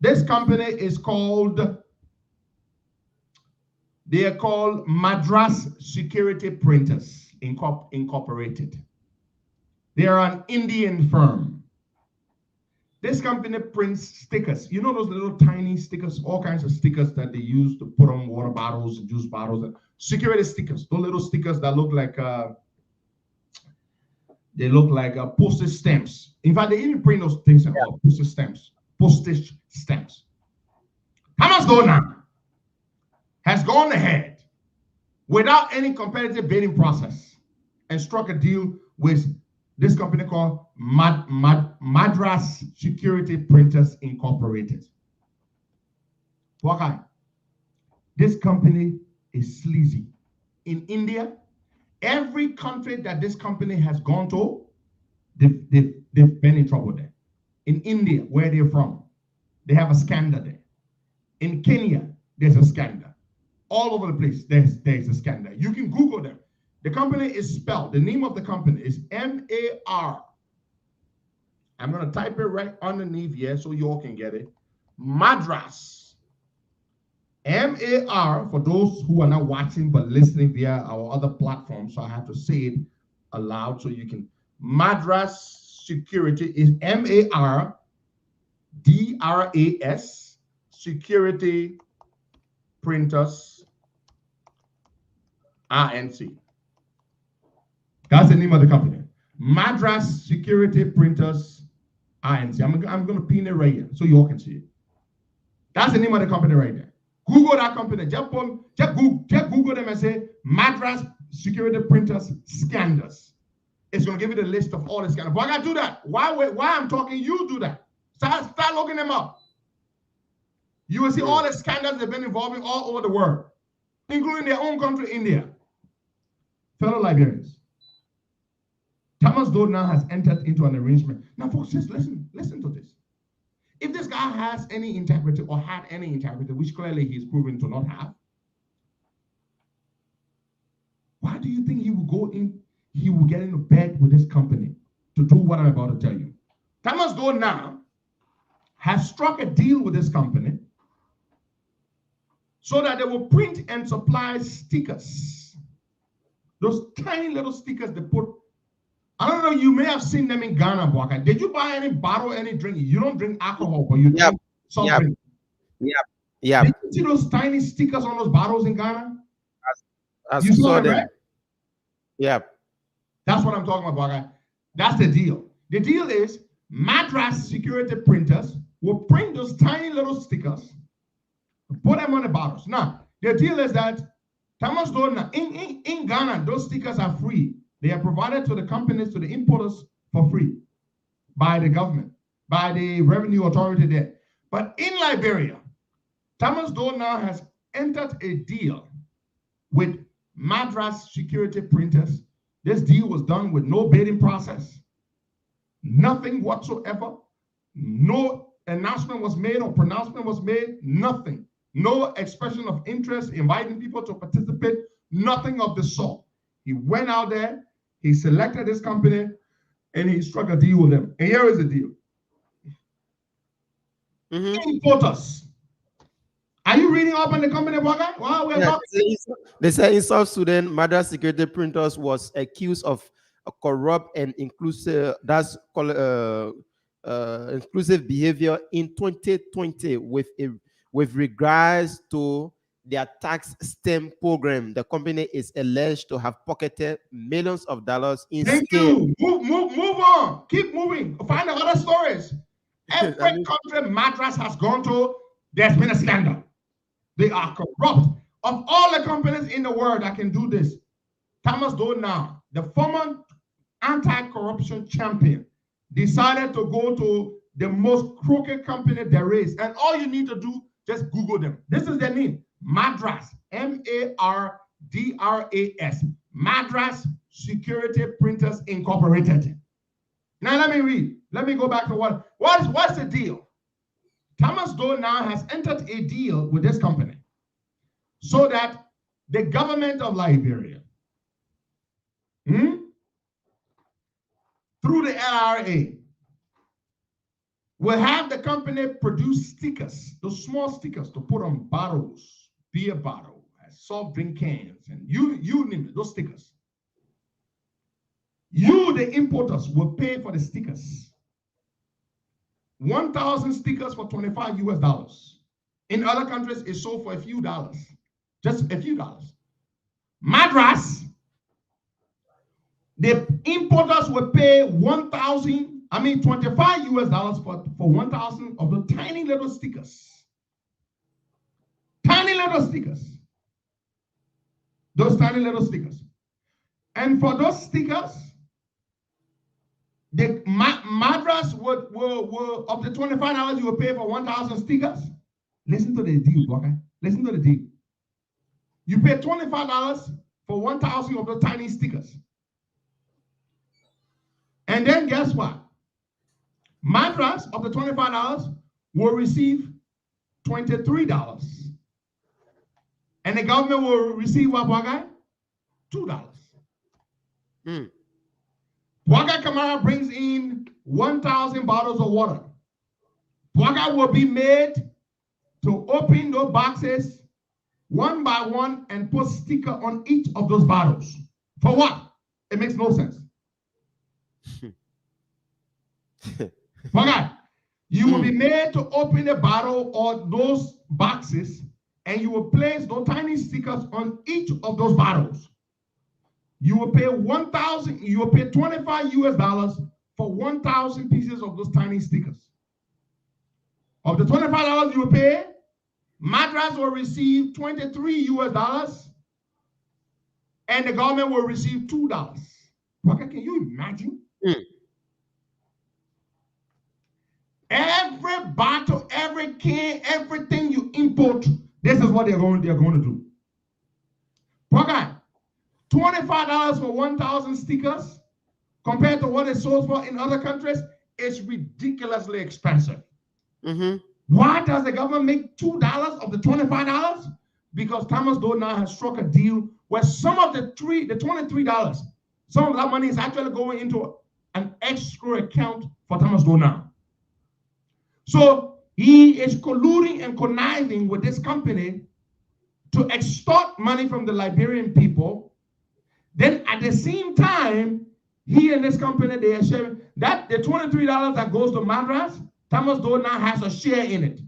This company is called, they are called Madras Security Printers Incorporated. They are an Indian firm. This company prints stickers. You know those little tiny stickers, all kinds of stickers that they use to put on water bottles, juice bottles, and security stickers. Those little stickers that look like postage stamps. In fact, they even print those things and all postage stamps. Postage stamps. Thomas Dona has gone ahead without any competitive bidding process and struck a deal with this company called Madras Security Printers Incorporated. Why? This company is sleazy. In India, every country that this company has gone to, they've been in trouble there. In India, where they're from, they have a scandal there. In Kenya, there's a scandal. All over the place, there's a scandal. You can Google them. The company is spelled, the name of the company is M-A-R. I'm going to type it right underneath here so you all can get it. Madras. M-A-R, for those who are not watching but listening via our other platforms, so I have to say it aloud so you can. Madras Security is M-A-R-D-R-A-S, Security Printers, R-N-C. That's the name of the company. Madras Security Printers, R-N-C. I'm going to pin it right here so you all can see it. That's the name of the company right there. Google that company. Just Google them and say Madras Security Printers scandals. It's going to give you the list of all the scandals. But I got to do that. Why I'm talking, you do that. Start looking them up. You will see all the scandals they've been involved in all over the world, including their own country, India. Fellow Liberians, Thomas Dona has entered into an arrangement. Now, folks, just listen to this. If this guy has any integrity or had any integrity, which clearly he's proven to not have, why do you think he will get into bed with this company to do what I'm about to tell you? Thomas Dona has struck a deal with this company so that they will print and supply stickers. Those tiny little stickers they put. I don't know, you may have seen them in Ghana, Boaka. Did you buy any bottle, any drink? You don't drink alcohol, but you drink something. Yeah. Did you see those tiny stickers on those bottles in Ghana? You saw them, right? Yeah. That's what I'm talking about, Boaka. That's the deal. The deal is Madras security printers will print those tiny little stickers, put them on the bottles. Now, the deal is that Thomas Dona, in Ghana, those stickers are free. They are provided to the companies, to the importers for free by the government, by the revenue authority there. But in Liberia, Thomas Dona has entered a deal with Madras security printers. This deal was done with no bidding process, nothing whatsoever. No announcement was made or pronouncement was made, nothing. No expression of interest, inviting people to participate, nothing of the sort. He went out there, he selected this company, and he struck a deal with them. And here is the deal. Importers. Are you reading up on the company, Boga? Well, they say in South Sudan, Madras security printers was accused of a corrupt and inclusive inclusive behavior in 2020 with regards to their tax stamp program. The company is alleged to have pocketed millions of dollars in Thank you. Move on. Keep moving. Find out other stories. Every country Madras has gone to, there's been a scandal. They are corrupt. Of all the companies in the world that can do this, Thomas Dona, the former anti-corruption champion, decided to go to the most crooked company there is. And all you need to do, just Google them. This is their name. Madras, Mardras, Madras Security Printers Incorporated. Now let me read. Let me go back to what's the deal? Thomas Doe now has entered a deal with this company so that the government of Liberia, through the LRA, will have the company produce stickers, those small stickers to put on bottles, beer bottle, soft drink cans, and you name it, those stickers. You, the importers, will pay for the stickers. 1,000 stickers for $25 US. In other countries, it's sold for a few dollars, just a few dollars. Madras, the importers will pay $25 US for 1,000 of the tiny little stickers. Tiny little stickers. Those tiny little stickers. And for those stickers, the Madras will of the $25 you will pay for 1,000 stickers. Listen to the deal, okay? Listen to the deal. You pay $25 for 1,000 of the tiny stickers. And then guess what? Madras of the $25 will receive $23. And the government will receive what, Wagai? $2. Wagai Kamara brings in 1,000 bottles of water. Wagai will be made to open those boxes one by one and put sticker on each of those bottles. For what? It makes no sense. Wagai, you will be made to open a bottle or those boxes, and you will place those tiny stickers on each of those bottles. You will pay 1,000. You will pay $25 US for 1,000 pieces of those tiny stickers. Of the $25 you will pay, Madras will receive $23 US, and the government will receive $2. Can you imagine? Every bottle, every can, everything you import, this is what they're going to do. Okay, $25 for 1,000 stickers compared to what it sold for in other countries is ridiculously expensive. Why does the government make $2 of the $25? Because Thomas Doe now has struck a deal where some of the $23, some of that money is actually going into an escrow account for Thomas Doe now. So he is colluding and conniving with this company to extort money from the Liberian people. Then at the same time, he and this company, they are sharing that the $23 that goes to Madras, Thomas Doe now has a share in it.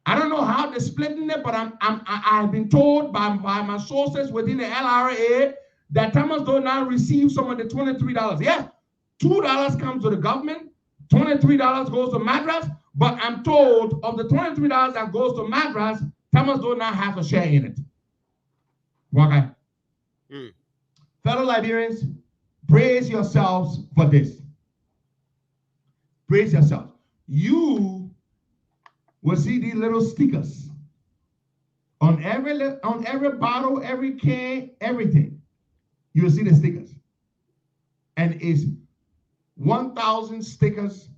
I don't know how they're splitting it, but I've been told by my sources within the LRA that Thomas Doe now receives some of the $23. Yeah, $2 comes to the government, $23 goes to Madras, but I'm told of the $23 that goes to Madras, Thomas Doe now has a share in it. Okay. Fellow Liberians, brace yourselves for this. Brace yourselves. You will see these little stickers on every bottle, every can, everything. You will see the stickers, and it's 1,000 stickers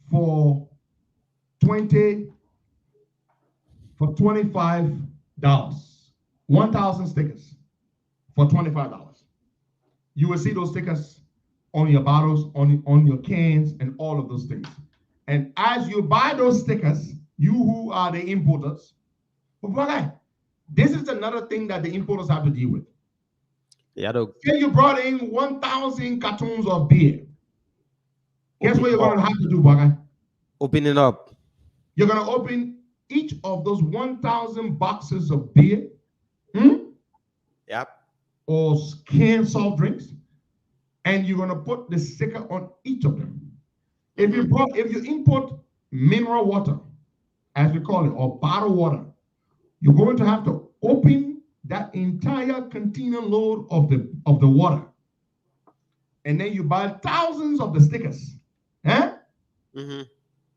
for $25. 1,000 stickers for $25. You will see those stickers on your bottles, on your cans, and all of those things. And as you buy those stickers, you who are the importers, this is another thing that the importers have to deal with. Say you brought in 1,000 cartons of beer. Guess what you're going to have to do, Bagay? Open it up. You're going to open each of those 1,000 boxes of beer. Yep. Or canned soft drinks, and you're going to put the sticker on each of them. If you import mineral water, as we call it, or bottled water, you're going to have to open that entire container load of the water, and then you buy thousands of the stickers, and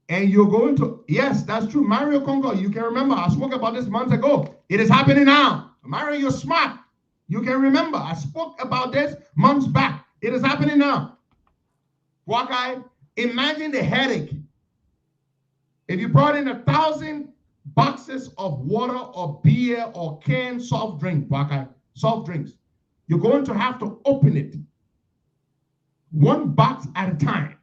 you're going to, yes, that's true. Mario Congo, you can remember, I spoke about this months ago. It is happening now. Mario, you're smart. You can remember, I spoke about this months back. It is happening now. Wakai, imagine the headache. If you brought in 1,000 boxes of water or beer or canned soft drink, Wakai, soft drinks, you're going to have to open it one box at a time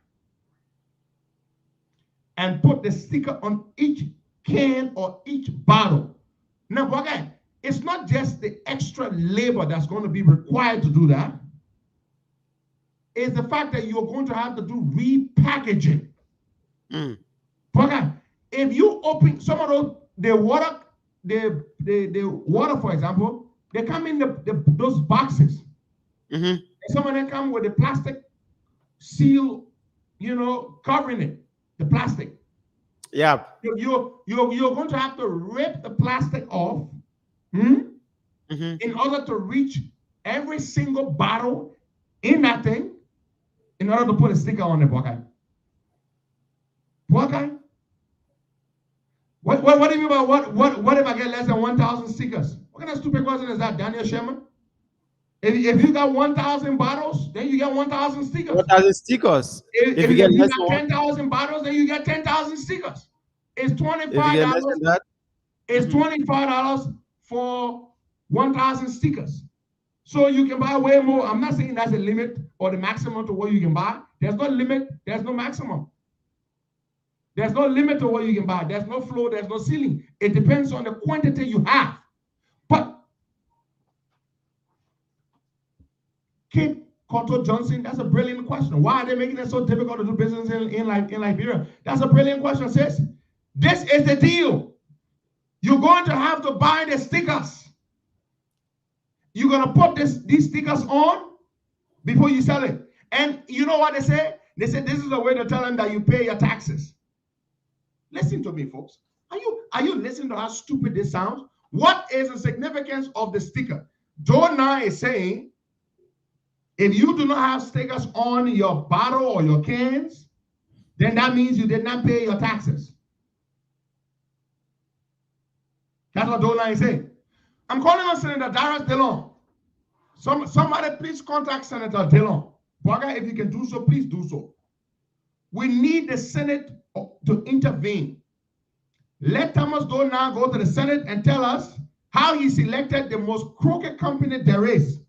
and put the sticker on each can or each bottle. Now, Wakai, it's not just the extra labor that's going to be required to do that. It's the fact that you're going to have to do repackaging. If you open some of those, the water, for example, they come in those boxes. And some of them come with the plastic seal, covering it, the plastic. Yeah. You're going to have to rip the plastic off. In order to reach every single bottle in that thing, in order to put a sticker on it, What do you mean by what if I get less than 1,000 stickers? What kind of stupid question is that, Daniel Sherman? If you got 1,000 bottles, then you get 1,000 stickers. 1,000 stickers. If you got 10,000 bottles, then you get 10,000 stickers. It's $25. It's $25 for 1,000 stickers. So you can buy way more. I'm not saying that's a limit or the maximum to what you can buy. There's no limit. There's no maximum. There's no limit to what you can buy. There's no floor. There's no ceiling. It depends on the quantity you have. But Kate Cotto Johnson, that's a brilliant question. Why are they making it so difficult to do business in Liberia? That's a brilliant question, sis. This is the deal. You're going to have to buy the stickers. You're going to put these stickers on before you sell it. And you know what they say? They say this is the way to tell them that you pay your taxes. Listen to me, folks. Are you listening to how stupid this sounds? What is the significance of the sticker? Jonah is saying, if you do not have stickers on your bottle or your cans, then that means you did not pay your taxes. That's what Jonah is saying. I'm calling on Senator Darius Dillon. Somebody please contact Senator Dillon. Baga, if you can do so, please do so. We need the Senate to intervene. Let Thomas Doe now go to the Senate and tell us how he selected the most crooked company there is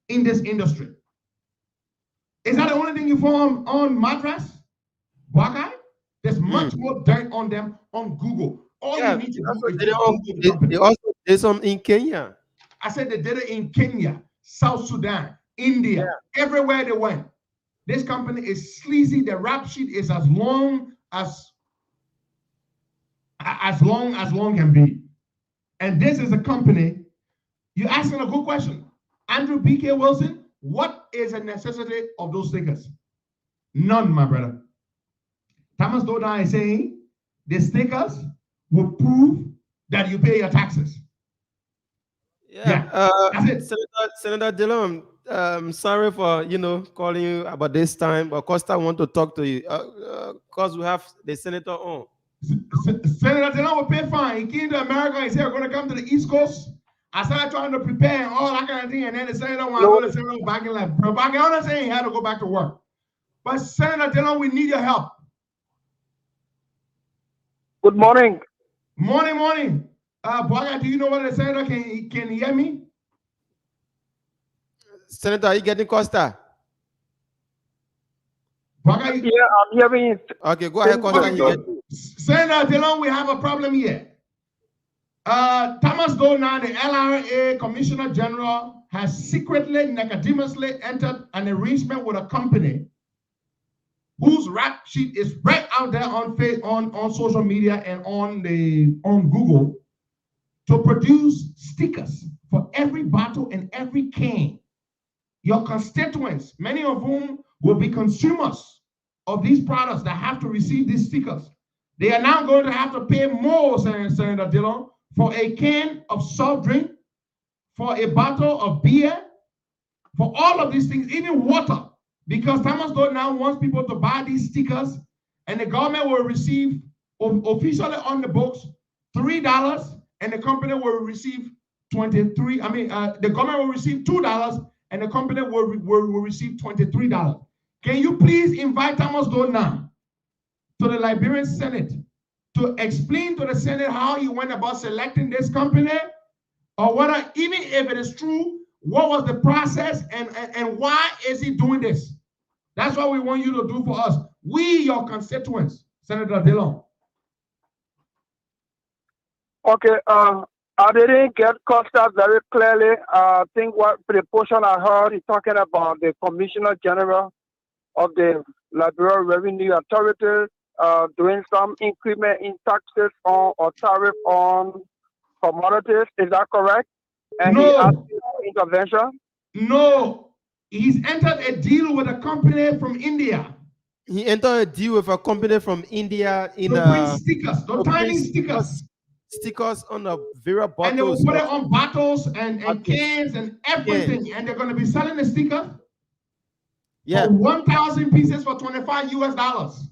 in this industry. Is that the only thing you found on Madras? Baga? There's much more dirt on them on Google. All you need to do is There's some in Kenya. I said they did it in Kenya, South Sudan, India, everywhere they went. This company is sleazy. The rap sheet is as long can be. And this is a company. You're asking a good question. Andrew B.K. Wilson, what is a necessity of those stickers? None, my brother. Thomas Doda is saying the stickers will prove that you pay your taxes. Yeah. That's it. Senator Dillon, sorry for calling you about this time, but Costa want to talk to you because we have the senator on. Senator Dillon will pay fine. He came to America. He said we're going to come to the East Coast. I started trying to prepare and all that kind of thing, and then the senator wanted to go to the senator back in life. Bro, back on saying he had to go back to work. But Senator Dillon, we need your help. Good morning. Morning. Boga, do you know whether the senator can hear me? Senator, are you getting Costa? Boga, yeah, I'm hearing it. Okay, go ahead, Costa. Senator Dillon, we have a problem here. Thomas Dona, the LRA Commissioner General, has secretly, nicodemously entered an arrangement with a company whose rap sheet is right out there on social media and on Google to produce stickers for every bottle and every can. Your constituents, many of whom will be consumers of these products that have to receive these stickers, they are now going to have to pay more, Senator Dillon, for a can of soft drink, for a bottle of beer, for all of these things, even water. Because Thomas Dodd now wants people to buy these stickers, and the government will receive officially on the books $3, and the company will receive $23. The government will receive $2, and the company will receive $23. Can you please invite Thomas Dodd now to the Liberian Senate to explain to the Senate how he went about selecting this company, or whether, even if it is true, what was the process and why is he doing this? That's what we want you to do for us. We, your constituents, Senator Dillon. Okay, I didn't get Costa very clearly. I think what the portion I heard is talking about the Commissioner General of the Liberal Revenue Authority doing some increment in taxes on or tariff on commodities. Is that correct? And no. He asked for intervention? No. He's entered a deal with a company from India. He entered a deal with a company from India in stickers, the tiny stickers. Stickers on the various bottles. And they will put it on bottles and cans and everything. Yeah. And they're going to be selling the sticker for 1,000 pieces for $25 US.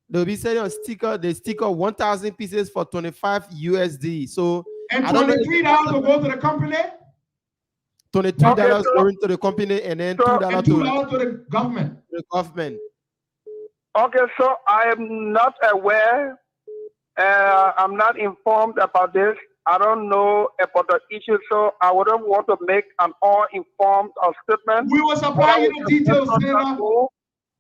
They'll be selling the sticker 1,000 pieces for 25 USD. So and $23 will go to the company. $23 going to the company, and then $2 to the government. Okay, so I am not aware. I'm not informed about this. I don't know about the issue, so I wouldn't want to make an uninformed statement. We will supply you the details, Senator.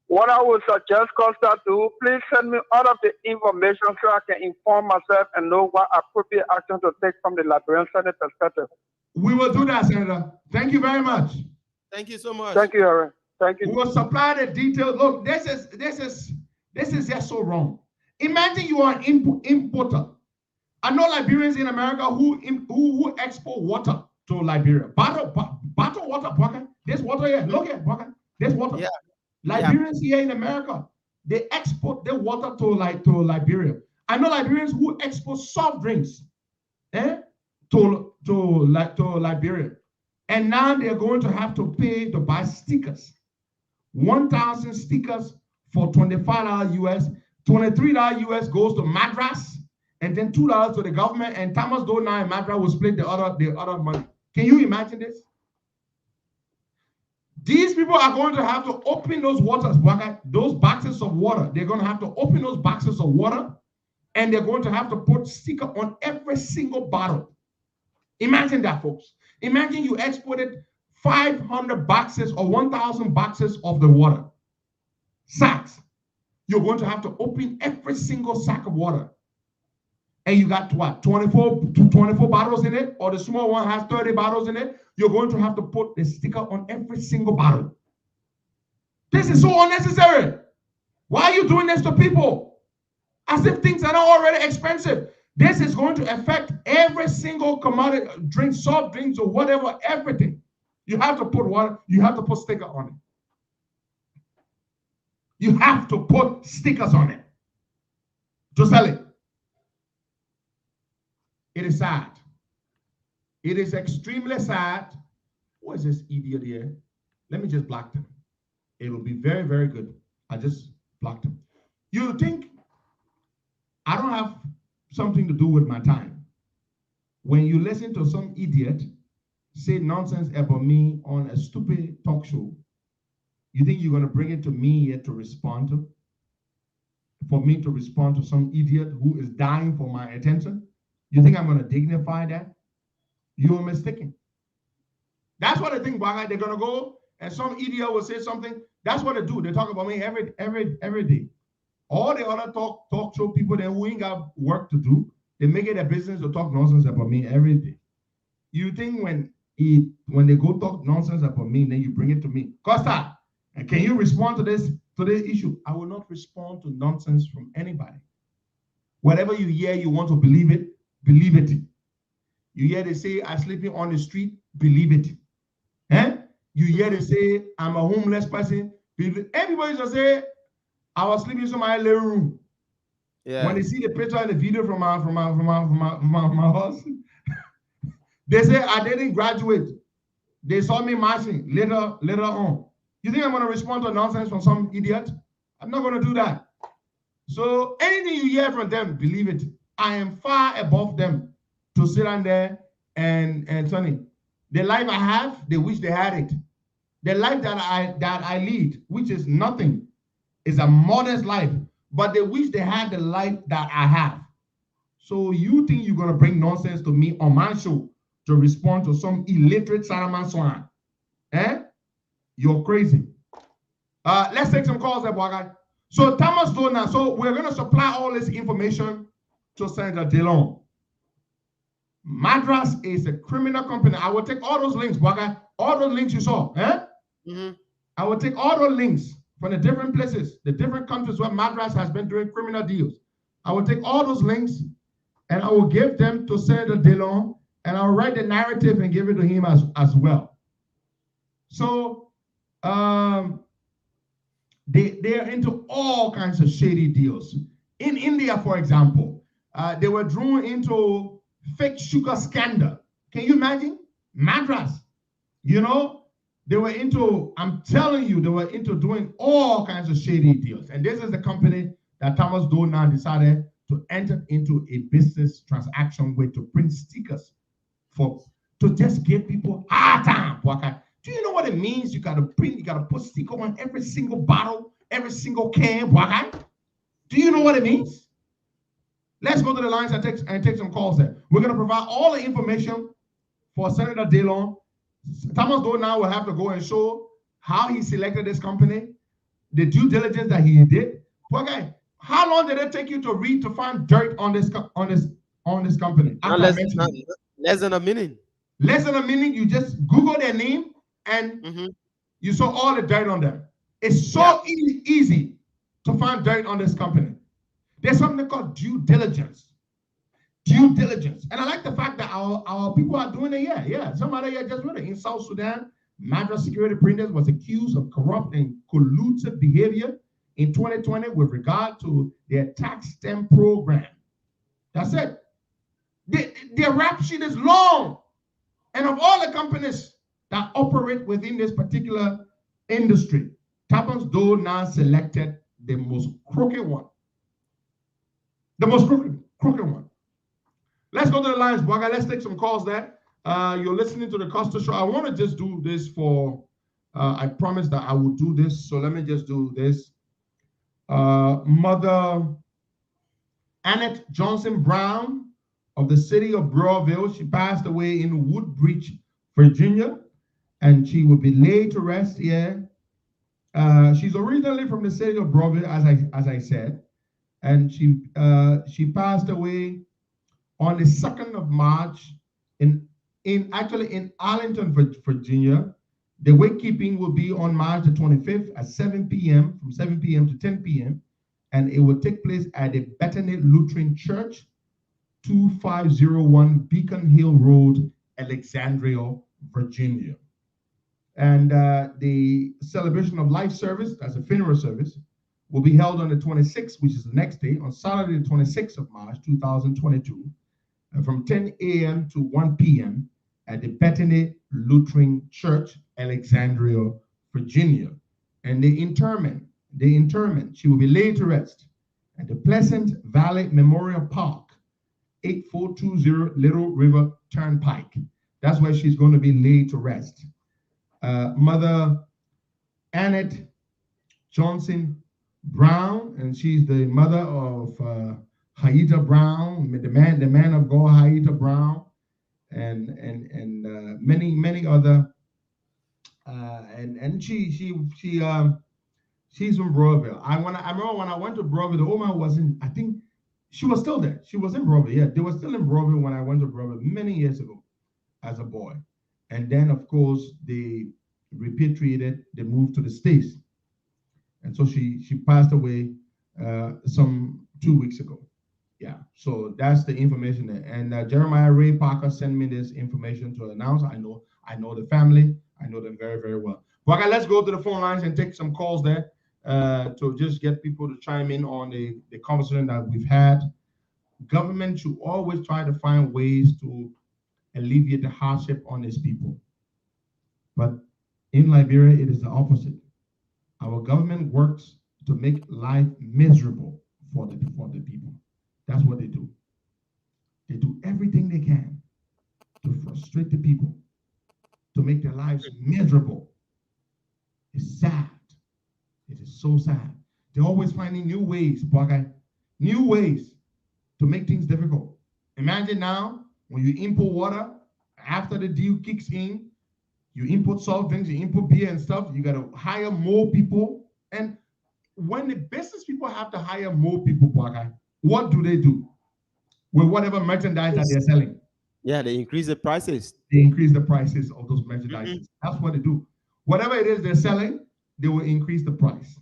What I would suggest Costa do, please send me all of the information so I can inform myself and know what appropriate action to take from the Liberian Senate perspective. We will do that, Senator. Thank you very much. Thank you so much. Thank you, Aaron. Thank you. We will supply the details. Look, this is just so wrong. Imagine you are an importer. I know Liberians in America who export water to Liberia. Bottle water, Baka. This water here. Look here, Baka. This water. Yeah. Liberians here in America, they export their water to Liberia. I know Liberians who export soft drinks. To Liberia, and now they're going to have to pay to buy stickers. 1,000 stickers for $25 US, $23 US goes to Madras, and then $2 to the government. And Thomas Dona and Madras will split the other money. Can you imagine this? These people are going to have to open those those boxes of water. They're going to have to open those boxes of water, and they're going to have to put sticker on every single bottle. Imagine that, folks. Imagine you exported 500 boxes or 1,000 boxes of the water. Sacks. You're going to have to open every single sack of water. and you got what, 24 bottles in it, or the small one has 30 bottles in it, you're going to have to put the sticker on every single bottle. This is so unnecessary. Why are you doing this to people? As if things are not already expensive. This is going to affect every single commodity, drink, soft drinks, or whatever, everything. You have to put one, you have to put sticker on it. You have to put stickers on it to sell it. It is sad. It is extremely sad. Who is this idiot here? Let me just block them. It will be very, very good. I just blocked them. You think I don't have something to do with my time? When you listen to some idiot say nonsense about me on a stupid talk show, you think you're going to bring it to me here to respond to? For me to respond to some idiot who is dying for my attention? You think I'm going to dignify that? You are mistaken. That's what they think, Baga. They're going to go and some idiot will say something. That's what they do. They talk about me every day. All the other talk show people that who ain't got work to do, they make it a business to talk nonsense about me every day. You think when they go talk nonsense about me, then you bring it to me. Costa, and can you respond to this issue? I will not respond to nonsense from anybody. Whatever you hear, you want to believe it, believe it. You hear they say I'm sleeping on the street, believe it. Eh? You hear they say I'm a homeless person, believe it. Everybody just say I was sleeping in my living room. Yeah. When they see the picture and the video from my house, they say I didn't graduate. They saw me marching later on. You think I'm going to respond to nonsense from some idiot? I'm not going to do that. So anything you hear from them, believe it. I am far above them to sit on there and Sonny, the life I have, they wish they had it. The life that I lead, which is nothing, is a modest life, but they wish they had the life that I have. So you think you're going to bring nonsense to me on my show to respond to some illiterate Salaman Swan? Eh? You're crazy. Let's take some calls there, boy. So Thomas Dona, so we're going to supply all this information to Senator Dillon. Madras is a criminal company. I will take all those links, boy. All those links you saw. Eh? Mm-hmm. I will take all those links from the different places, the different countries where Madras has been doing criminal deals. I will take all those links and I will give them to Senator Dillon, and I'll write the narrative and give it to him as well. So they are into all kinds of shady deals. In India, for example, they were drawn into fake sugar scandal. Can you imagine? Madras, you know, they were into, I'm telling you, they were into doing all kinds of shady deals. And this is the company that Thomas Dona decided to enter into a business transaction with to print stickers to just give people hard time. Do you know what it means? You gotta print, you gotta put sticker on every single bottle, every single can. Do you know what it means? Let's go to the lines and take some calls there. We're gonna provide all the information for Senator Dillon. Thomas Dona will have to go and show how he selected this company, the due diligence that he did. Okay, how long did it take you to read to find dirt on this company? Less than a minute. Less than a minute. You just Google their name and you saw all the dirt on them. It's so easy to find dirt on this company. There's something called due diligence. Due diligence. And I like the fact that our people are doing it. Yeah. Somebody here just read it. In South Sudan, Madras Security Printers was accused of corrupt and collusive behavior in 2020 with regard to their tax stamp program. That's it. Their rap sheet is long. And of all the companies that operate within this particular industry, Thomas Dona selected the most crooked one. The most crooked one. Let's go to the lines, Boga. Let's take some calls there. You're listening to the Costa Show. I want to just do this for, I promised that I would do this. So let me just do this. Mother Annette Johnson Brown of the city of Broadville. She passed away in Woodbridge, Virginia, and she will be laid to rest here. She's originally from the city of Broadville, as I said, and she passed away On the 2nd of March, in Arlington, Virginia, the wakekeeping will be on March the 25th at 7 p.m., from 7 p.m. to 10 p.m., and it will take place at the Bethany Lutheran Church, 2501 Beacon Hill Road, Alexandria, Virginia. And the celebration of life service, that's a funeral service, will be held on the 26th, which is the next day, on Saturday, the 26th of March, 2022, from 10 a.m. to 1 p.m. at the Bethany Lutheran Church, Alexandria, Virginia. And the interment, she will be laid to rest at the Pleasant Valley Memorial Park, 8420 Little River Turnpike. That's where she's going to be laid to rest. Mother Annette Johnson Brown, and she's the mother of Haita Brown, the man of God, Haita Brown, and many other. And she's from Broadville. I remember when I went to Broadville, the woman wasn't. I think she was still there. She was in Broadville. Yeah, they were still in Broadville when I went to Broadville many years ago as a boy. And then, of course, they repatriated. They moved to the States. And so she passed away some 2 weeks ago. Yeah, so that's the information there. And Jeremiah Ray Parker sent me this information to announce. I know the family. I know them very, very well. But okay, let's go to the phone lines and take some calls there to just get people to chime in on the conversation that we've had. Government should always try to find ways to alleviate the hardship on these people. But in Liberia, it is the opposite. Our government works to make life miserable for the people. That's what they do. They do everything they can to frustrate the people, to make their lives miserable. It's sad. It is so sad. They're always finding new ways, new ways to make things difficult. Imagine now when you import water, after the deal kicks in, you import soft drinks, you import beer and stuff, you got to hire more people. And when the business people have to hire more people, what do they do with whatever merchandise that they're selling? Yeah, they increase the prices. They increase the prices of those merchandise. That's what they do. Whatever it is they're selling, they will increase the price.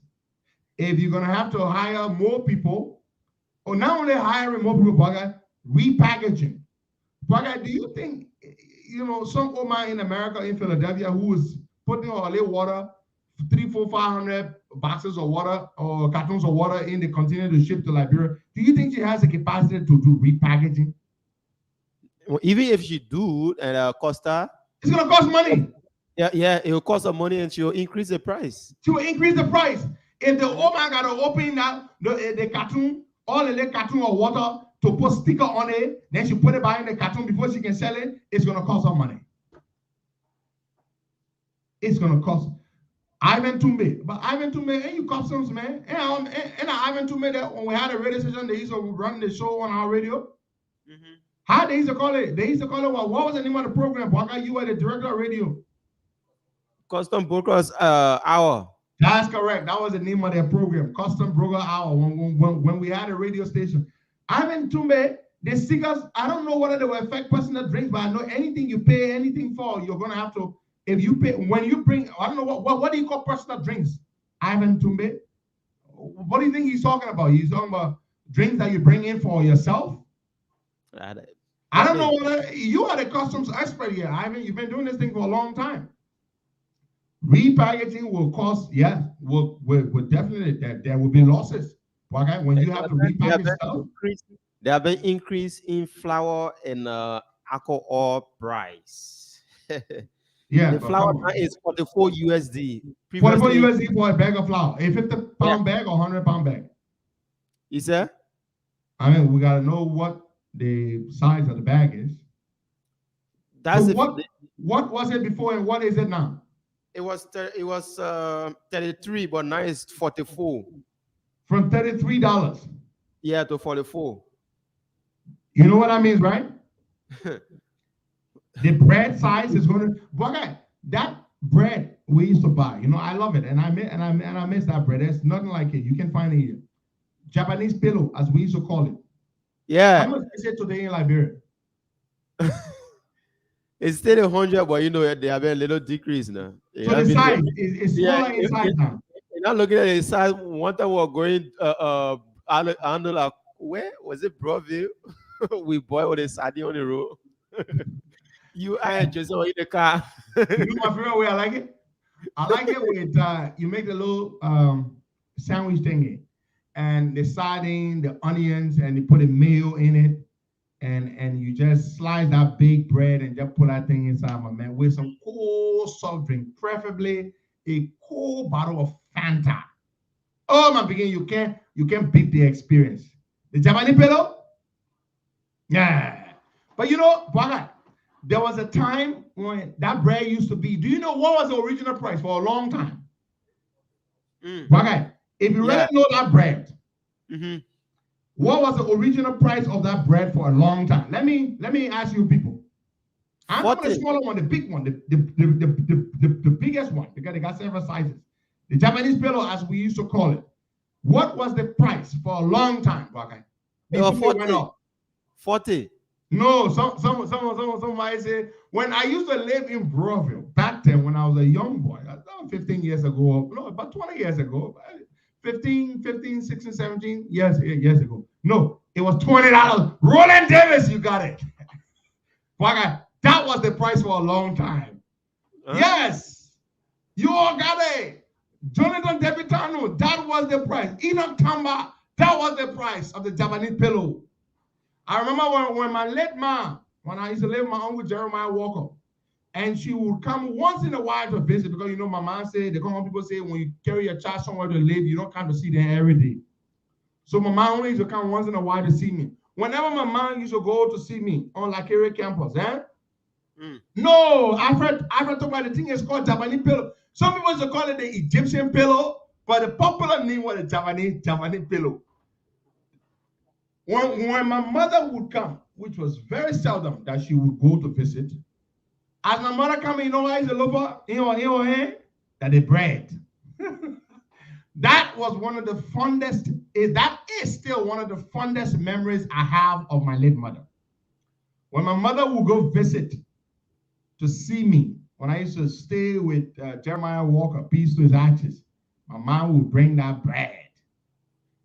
If you're going to have to hire more people, or not only hiring more people, repackaging. Do you think, some old man in America, in Philadelphia, who is putting all their water, 300, 400, 500 boxes of water or cartons of water in the container to ship to Liberia, do you think she has the capacity to do repackaging? Well, even if she do, and Costa, it's going to cost money. Yeah, it will cost her money, and she will increase the price. She will increase the price. If the old man got to open now the carton, all the carton of water to put sticker on it, then she put it back in the carton before she can sell it, it's going to cost her money. It's going to cost. Ivan Tumbe, but Ivan Tumbe, and you customs, man. And Ivan Tumbe, that when we had a radio station, they used to run the show on our radio. How they used to call it? They used to call it what was the name of the program? You were the director of radio. Custom Brokers Hour. That's correct. That was the name of their program, Custom Broker Hour, when we had a radio station. Ivan Tumbe, the stickers, I don't know whether they will affect personal drinks, but I know anything you pay anything for, you're going to have to, if you pay, when you bring, I don't know, what do you call personal drinks? Ivan Tumbe? What do you think he's talking about? He's talking about drinks that you bring in for yourself? I don't know whether, you are the customs expert here, Ivan. You've been doing this thing for a long time. Repackaging will cost, will definitely, there will be losses. Okay, when you have to repackage stuff. There have been increase in flour and alcohol price. Yeah, the flour is 44 USD. 44 USD for a bag of flour. A 50-pound bag or 100-pound bag? Is that? I mean, we gotta know what the size of the bag is. That's so what was it before and what is it now? It was 33, but now it's 44. From $33. Yeah, to 44. You know what that means, right? The bread size is going to. That bread we used to buy, I love it, and I miss that bread. There's nothing like it. You can find it here. Japanese pillow, as we used to call it. Yeah. How much is it today in Liberia? It's still 100, but you know they have a little decrease now. So the size is smaller in size now. You're not looking at the size. One time we were going like, where was it, Broville? We boiled with a sardine on the road. You and just in the car. You know my favorite way I like it? I like it with you make the little sandwich thingy and the sardine, the onions, and you put a mayo in it, and you just slice that big bread and just put that thing inside, my man, with some cool soft drink, preferably a cool bottle of Fanta. Oh my begin, you can't beat the experience. The Japanese pillow? Yeah. But you know, Baga, there was a time when that bread used to be, do you know what was the original price for a long time? Baga, if you really know that bread, what was the original price of that bread for a long time? Let me ask you people. I'm not the smaller one, the big one, the biggest one, because they got several sizes. The Japanese pillow, as we used to call it. What was the price for a long time, Baga? It was 40. 40. No, somebody say, when I used to live in Broville, back then when I was a young boy, 15 years ago, no, about 20 years ago, 15, 16, 17 years ago. No, it was $20. Roland Davis, you got it. That was the price for a long time. Yes, you all got it. Jonathan Debitano, that was the price. Enoch Tamba, that was the price of the Japanese pillow. I remember when my late mom, when I used to live with my uncle Jeremiah Walker, and she would come once in a while to visit, because you know my mom said, the common people say when you carry your child somewhere to live, you don't come to see them every day. So my mom only used to come once in a while to see me. Whenever my mom used to go to see me on La Carrie campus, no, I've heard talk about the thing is called Japanese pillow. Some people used to call it the Egyptian pillow, but the popular name was the Japanese pillow. When my mother would come, which was very seldom that she would go to visit, as my mother come, you know why is a lover in her hand? That the bread. That was one of the fondest, that is still one of the fondest memories I have of my late mother. When my mother would go visit to see me, when I used to stay with Jeremiah Walker, peace to his ashes, my mom would bring that bread.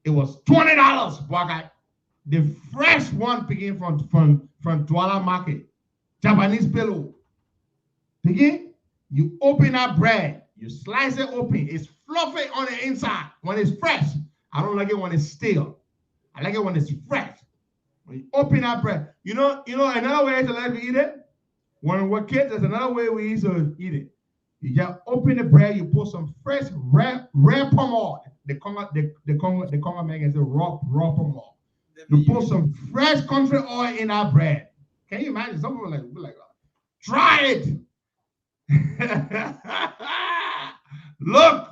It was $20, Bogart. The fresh one picking from Douala Market, Japanese pillow. Picking, you open that bread, you slice it open, it's fluffy on the inside when it's fresh. I don't like it when it's stale. I like it when it's fresh. When you open that bread, you know another way to like to eat it? When we're kids, there's another way we used to eat it. You just open the bread, you put some fresh rare palm oil. The Congo man is a raw palm oil. You put some fresh country oil in our bread. Can you imagine? Some people like, try it. Look,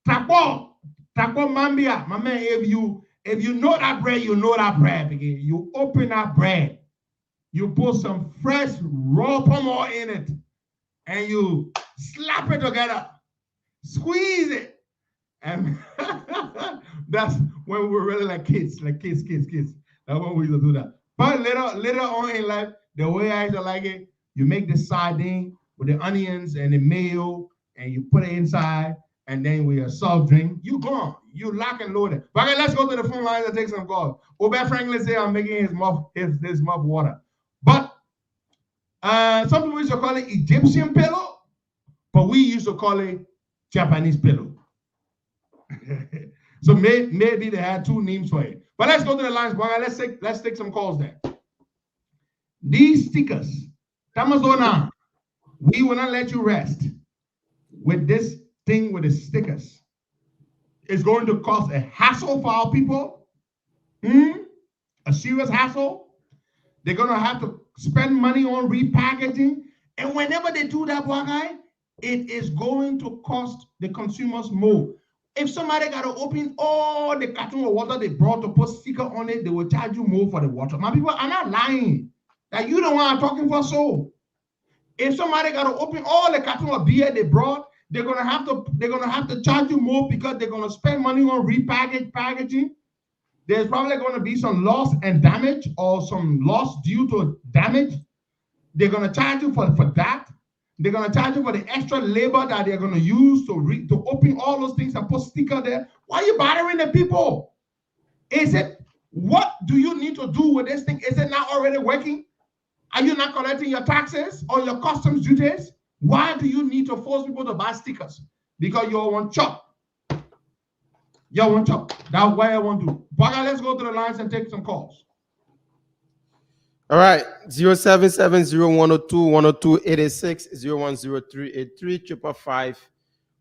taco mambia, my man. If you know that bread, you know that bread. Again, you open that bread, you put some fresh raw palm oil in it, and you slap it together, squeeze it, and that's when we were really like kids. That's when we used to do that. But later on in life, the way I used to like it, you make the sardine with the onions and the mayo, and you put it inside, and then with a soft drink, you gone. You lock and loaded. But okay, let's go to the phone lines and take some calls. Obed Franklin said I'm making his mouth water. But some people used to call it Egyptian pillow, but we used to call it Japanese pillow. So maybe they had two names for it. But let's go to the lines, boy. Let's take some calls there. These stickers, Tamazona, we will not let you rest with this thing with the stickers. It's going to cause a hassle for our people. A serious hassle. They're going to have to spend money on repackaging. And whenever they do that, boy, guy, it is going to cost the consumers more. If somebody got to open all the carton of water they brought to put sticker on it, they will charge you more for the water. My people are not lying. That you don't want to talking for so. If somebody got to open all the carton of beer they brought, they're gonna have to charge you more because they're gonna spend money on packaging. there's probably going to be some loss and damage or some loss due to damage. They're going to charge you for that. They're going to charge you for the extra labor that they're going to use to open all those things and put sticker there. Why are you bothering the people? What do you need to do with this thing? Is it not already working? Are you not collecting your taxes or your customs duties? Why do you need to force people to buy stickers? Because you all want chop. You all want chop. That's why I want to. Baga, let's go to the lines and take some calls. All right, 07701021086 0103835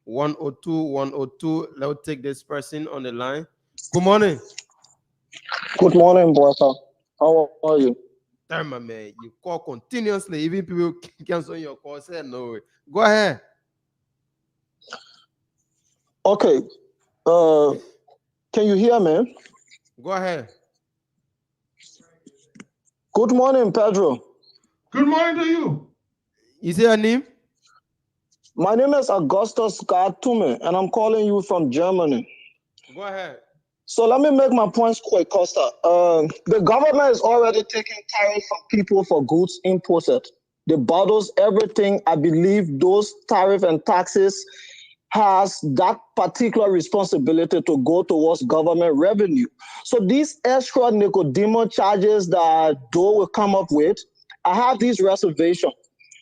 555 Let's take this person on the line. Good morning. Good morning, brother. How are you? Damn, my man, you call continuously. Even people cancel your call. Say no. Go ahead. Okay. Can you hear me? Go ahead. Good morning, Pedro. Good morning to you. Is it your name? My name is Augustus Gartume, and I'm calling you from Germany. Go ahead. So let me make my points quick, Costa. The government is already taking tariff from people for goods imported. The bottles, everything. I believe those tariff and taxes has that particular responsibility to go towards government revenue. So these extra Nicodemo charges that DOE will come up with, I have these reservations.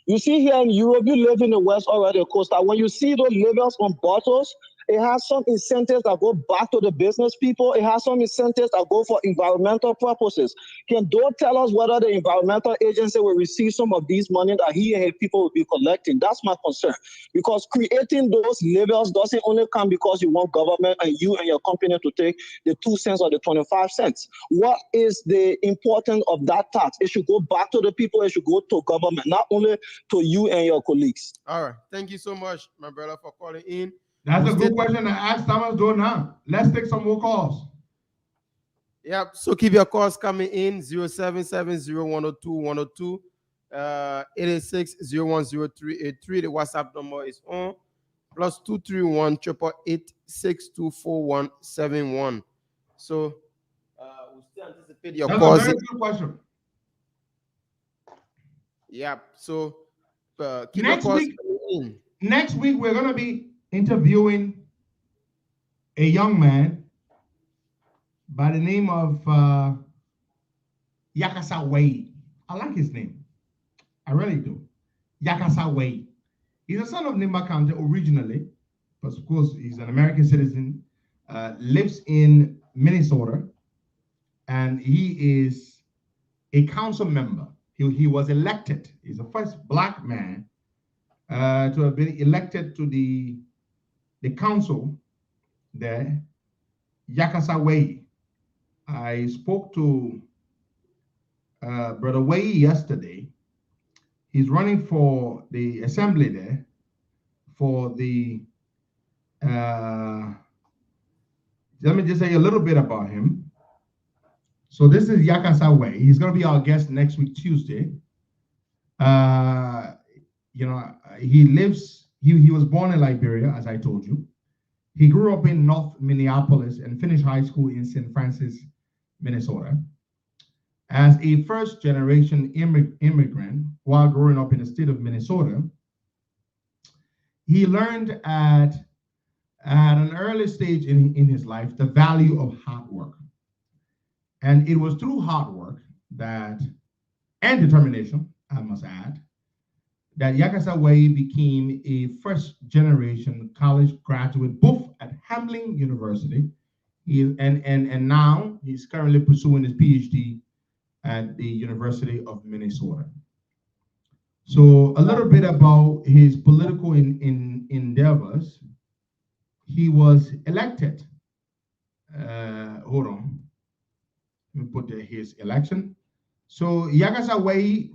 You see here in Europe, you live in the West already, Costa. When you see those labels on bottles, it has some incentives that go back to the business people. It has some incentives that go for environmental purposes. Can DOE tell us whether the environmental agency will receive some of these money that he and his people will be collecting? That's my concern. Because creating those labels doesn't only come because you want government and you and your company to take the 2 cents or the 25 cents. What is the importance of that tax? It should go back to the people. It should go to government, not only to you and your colleagues. All right. Thank you so much, my brother, for calling in. That's a good question to ask Thomas Do now. Let's take some more calls. Yeah, so keep your calls coming in 077010210 886010383. The WhatsApp number is on +231 888 So we still anticipate your calls. That's a very good question. Yeah, so keep your calls coming in. Next week we're gonna be interviewing a young man by the name of Yakasa Wade. I like his name. I really do. Yakasa Wade. He's a son of Nimba County originally, but of course he's an American citizen, lives in Minnesota, and he is a council member. He was elected. He's the first black man to have been elected to the council there, Yakasa Wei. I spoke to Brother Wei yesterday. He's running for the assembly there for the, let me just say a little bit about him. So this is Yakasa Wei. He's going to be our guest next week, Tuesday. He was born in Liberia, as I told you. He grew up in North Minneapolis and finished high school in St. Francis, Minnesota. As a first-generation immigrant while growing up in the state of Minnesota, he learned at an early stage in his life the value of hard work. And it was through hard work and determination, I must add, that Yakasa Wei became a first-generation college graduate, both at Hamline University, and now he's currently pursuing his PhD at the University of Minnesota. So a little bit about his political endeavors. He was elected. Hold on. Let me put his election. So Yakasa Wei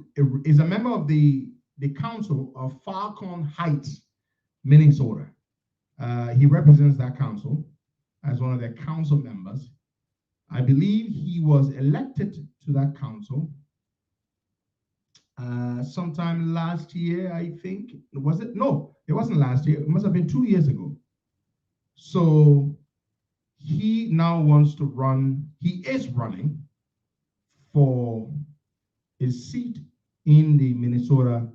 is a member of the council of Falcon Heights, Minnesota. He represents that council as one of their council members. I believe he was elected to that council sometime last year, I think. Was it? No, it wasn't last year. It must have been 2 years ago. So he now wants to run, he is running for a seat in the Minnesota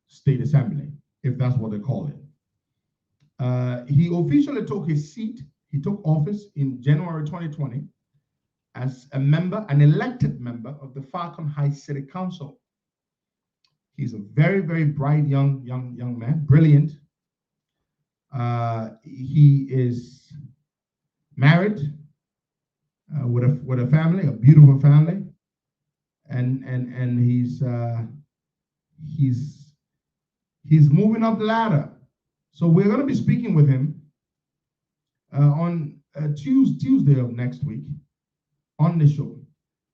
State Assembly, if that's what they call it. He officially took his seat, he took office in January 2020 as a member, an elected member of the Falcon Heights City Council. He's a very, very bright young man, brilliant. He is married with a family, a beautiful family, and he's moving up the ladder. So we're going to be speaking with him on Tuesday of next week on the show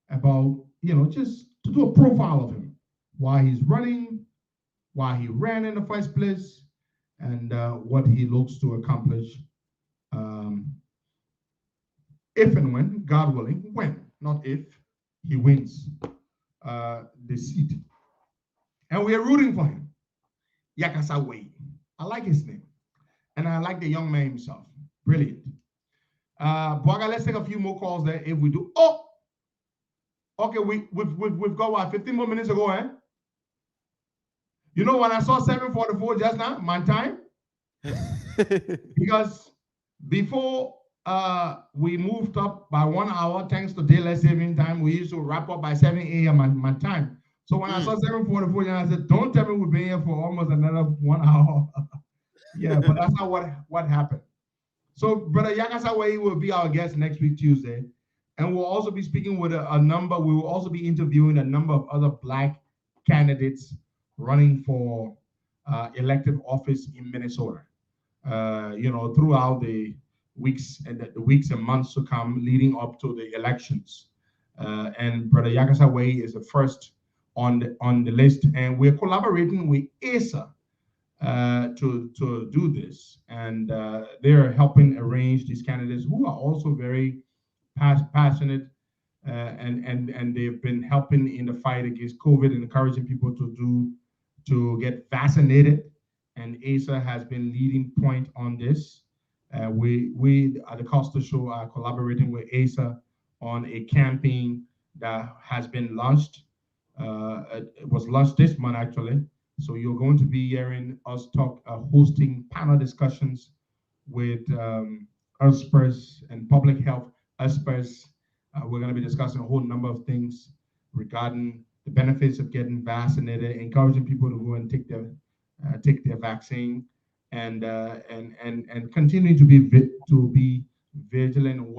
about, just to do a profile of him, why he's running, why he ran in the first place, and what he looks to accomplish if and when, God willing, when, not if, he wins the seat. And we are rooting for him. Yakasa Way. I like his name. And I like the young man himself. Brilliant. Bwaga, let's take a few more calls there if we do. Oh! Okay, we've got what, 15 more minutes ago, eh? You know, when I saw 7:44 just now, my time, because before we moved up by 1 hour, thanks to daylight saving time, we used to wrap up by 7 a.m. my time. So when I saw 7:44, I said, don't tell me we've been here for almost another 1 hour. Yeah, but that's not what happened. So Brother Yakasawe will be our guest next week, Tuesday. And we'll also be speaking with we will also be interviewing a number of other Black candidates running for elective office in Minnesota. Throughout the weeks and months to come, leading up to the elections. And Brother Yakasawe is the first on the list, and we're collaborating with ASA to do this, and they're helping arrange these candidates who are also very passionate, and they've been helping in the fight against COVID and encouraging people to get vaccinated. And ASA has been leading point on this. We at the Costa Show are collaborating with ASA on a campaign that has been launched. It was launched this month, actually. So you're going to be hearing us hosting panel discussions with experts and public health experts. We're going to be discussing a whole number of things regarding the benefits of getting vaccinated, encouraging people to go and take their vaccine, and continue to be vigilant on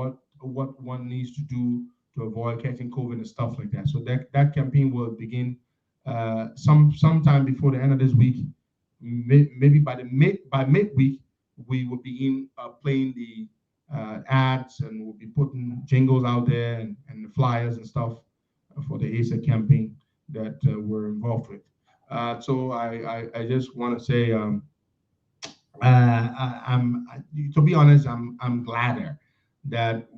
what one needs to do to avoid catching COVID and stuff like that. So that campaign will begin sometime before the end of this week. Maybe by midweek, we will begin playing the ads, and we'll be putting jingles out there and the flyers and stuff for the ASA campaign that we're involved with. So I just want to say, to be honest, I'm gladder that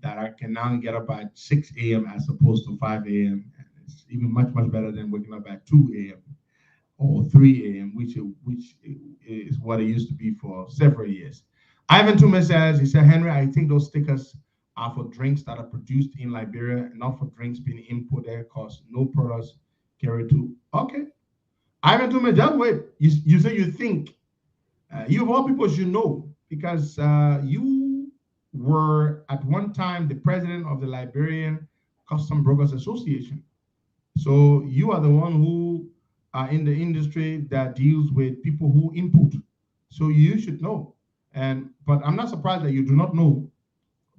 I can now get up at 6 a.m. as opposed to 5 a.m. It's even much better than waking up at 2 a.m. or 3 a.m., which is what it used to be for several years. Ivan Tume says, he said, Henry, I think those stickers are for drinks that are produced in Liberia and not for drinks being imported, because no products carry to. Okay. Ivan Tume, just wait. You say you think. You of all people should know, because you were at one time the president of the Liberian Custom Brokers Association. So you are the one who are in the industry that deals with people who import. So you should know. But I'm not surprised that you do not know.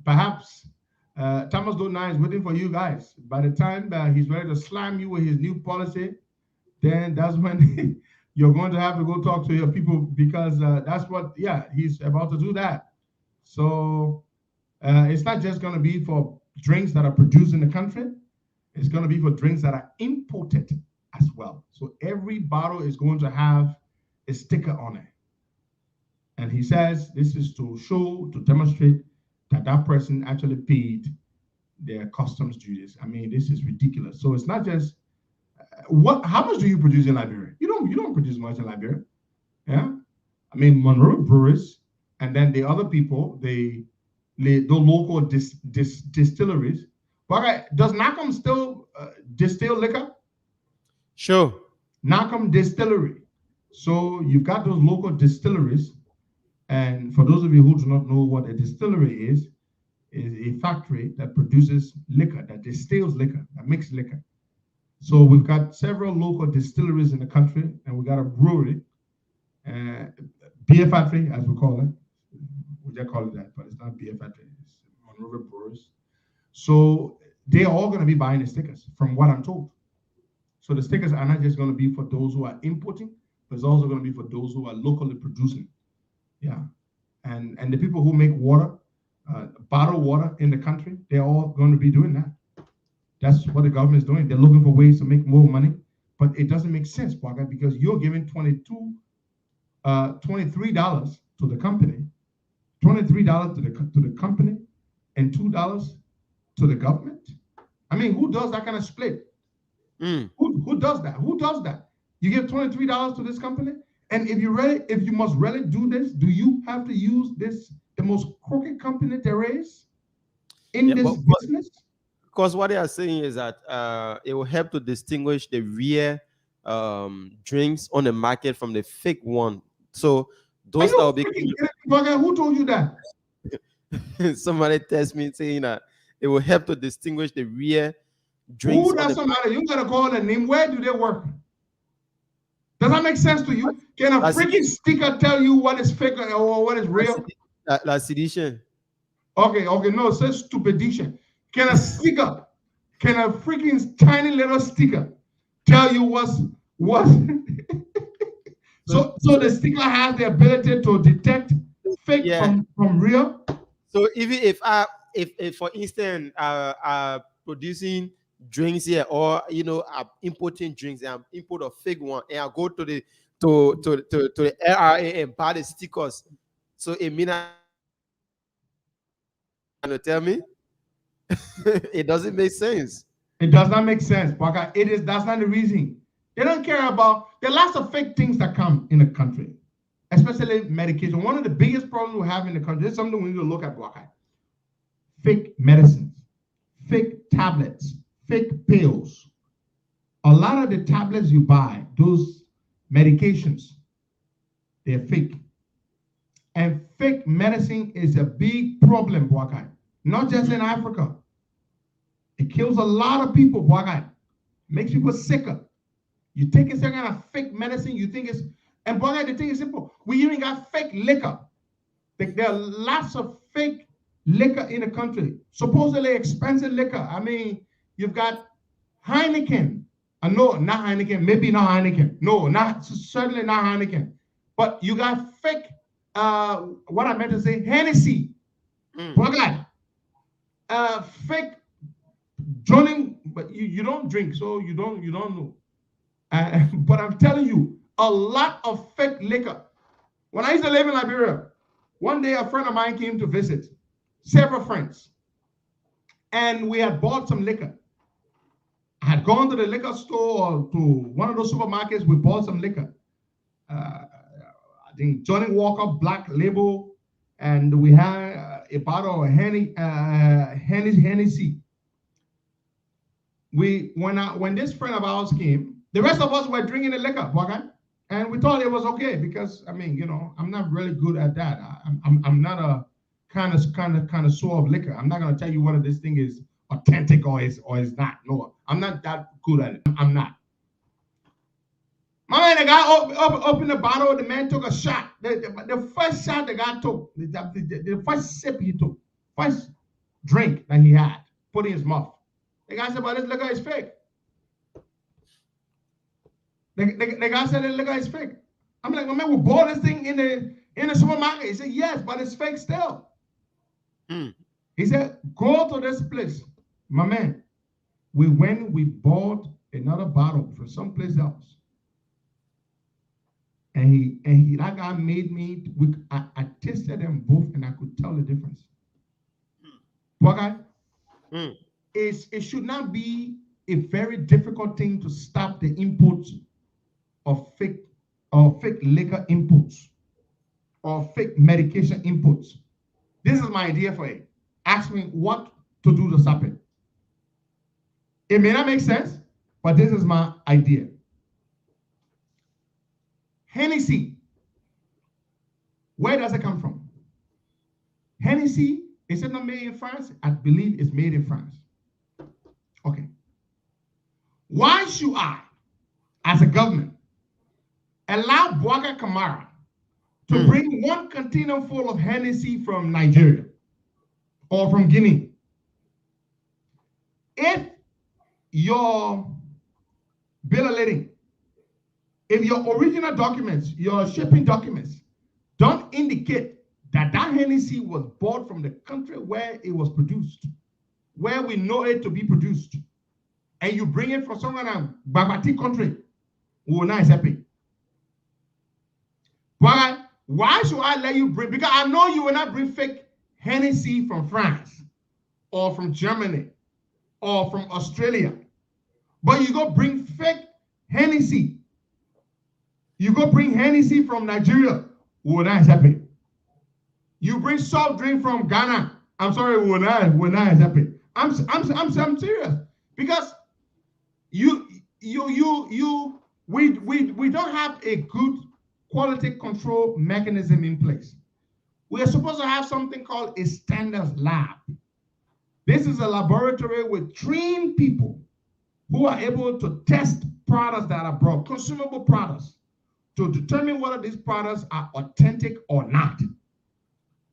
Perhaps Thomas Dona is waiting for you guys. By the time that he's ready to slam you with his new policy, then that's when you're going to have to go talk to your people, because that's what, he's about to do that. So it's not just going to be for drinks that are produced in the country. It's going to be for drinks that are imported as well. So every bottle is going to have a sticker on it. And he says this is to demonstrate that that person actually paid their customs duties. I mean, this is ridiculous. So it's not just how much do you produce in Liberia? You don't produce much in Liberia. Yeah. I mean, Monroe Brewers, and then the other people, the the local distilleries. But does Nakam still distill liquor? Sure. Nakam Distillery. So you've got those local distilleries. And for those of you who do not know what a distillery is a factory that produces liquor, that distills liquor, that makes liquor. So we've got several local distilleries in the country, and we got a brewery, beer factory, as we call it. We just call it that, but it's not beer factory. It's Monrovia Brewers. So they're all going to be buying the stickers, from what I'm told. So the stickers are not just going to be for those who are importing, but it's also going to be for those who are locally producing. Yeah, and the people who make water, bottled water in the country, they're all going to be doing that. That's what the government is doing. They're looking for ways to make more money, but it doesn't make sense, Parker, because you're giving $23 to the company, $23 to the company, and $2 to the government. I mean, who does that kind of split? Who does that? Who does that? You give $23 to this company, and if you must really do this, do you have to use the most crooked company there is in this business? Because what they are saying is that it will help to distinguish the real drinks on the market from the fake one. So those that will be. Who told you that? Somebody text me saying that it will help to distinguish the real drinks. Who does somebody? You gotta call the name. Where do they work? Does that make sense to you? Can a freaking sticker tell you what is fake or what is real? La sedition. Okay, no, it says stupidation. Can a freaking tiny little sticker tell you what's what? so the sticker has the ability to detect fake from real. So even if for instance producing drinks here, or I'm importing drinks and I'm import a fake one, and I go to the LRA and buy the stickers, so it means to tell me it doesn't make sense. It does not make sense, Parker. That's not the reason. They don't care about. There are lots of fake things that come in the country, especially medication. One of the biggest problems we have in the country is something we need to look at, Parker. Fake medicines, fake tablets, fake pills. A lot of the tablets you buy, those medications, they're fake. And fake medicine is a big problem, Boakai. Not just in Africa. It kills a lot of people, Boakai. Makes people sicker. You take a second of fake medicine, you think it's, and Boakai, the thing is simple. We even got fake liquor. There are lots of fake liquor in the country. Supposedly expensive liquor. I mean, you've got Heineken. No, not Heineken. Maybe not Heineken. No, certainly not Heineken. But you got fake, what I meant to say, Hennessy. Boakai. Fake drinking, but you don't drink, so you don't know. But I'm telling you, a lot of fake liquor. When I used to live in Liberia, one day a friend of mine came to visit, several friends, and we had bought some liquor. I had gone to the liquor store or to one of those supermarkets. We bought some liquor. I think Johnny Walker Black Label, and we had a bottle of Hennessy. When this friend of ours came, the rest of us were drinking the liquor, and we thought it was okay because I mean, I'm not really good at that. I'm not a kind of sort of liquor. I'm not gonna tell you whether this thing is authentic or is not. No, I'm not that good at it. I'm not. My man, the guy opened the bottle. The man took a shot. The first shot the guy took, the first sip he took, first drink that he had, put in his mouth. The guy said, "But this liquor is fake." The guy said, "This liquor is fake." I'm like, "My man, we bought this thing in the supermarket." He said, "Yes, but it's fake still." He said, "Go to this place." My man, we bought another bottle from someplace else. And that guy made me, I tasted them both and I could tell the difference. Okay? It should not be a very difficult thing to stop the imports of fake liquor imports or fake medication imports. This is my idea for it. Ask me what to do to stop it. It may not make sense, but this is my idea. Hennessy. Where does it come from? Hennessy, is it not made in France? I believe it's made in France. Okay. Why should I, as a government, allow Bouaga Camara to bring one container full of Hennessy from Nigeria or from Guinea? If your bill of lading, if your original documents, your shipping documents, don't indicate that that Hennessy was bought from the country where it was produced, where we know it to be produced, and you bring it from someone in Babati country, we will not accept it. Why should I let you bring? Because I know you will not bring fake Hennessy from France or from Germany or from Australia, but you go bring fake Hennessy. You go bring Hennessy from Nigeria, we will not accept it. You bring soft drink from Ghana, I'm sorry, we will not accept it. I'm serious, because we don't have a good quality control mechanism in place. We are supposed to have something called a standards lab. This is a laboratory with trained people who are able to test products that are brought, consumable products, to determine whether these products are authentic or not.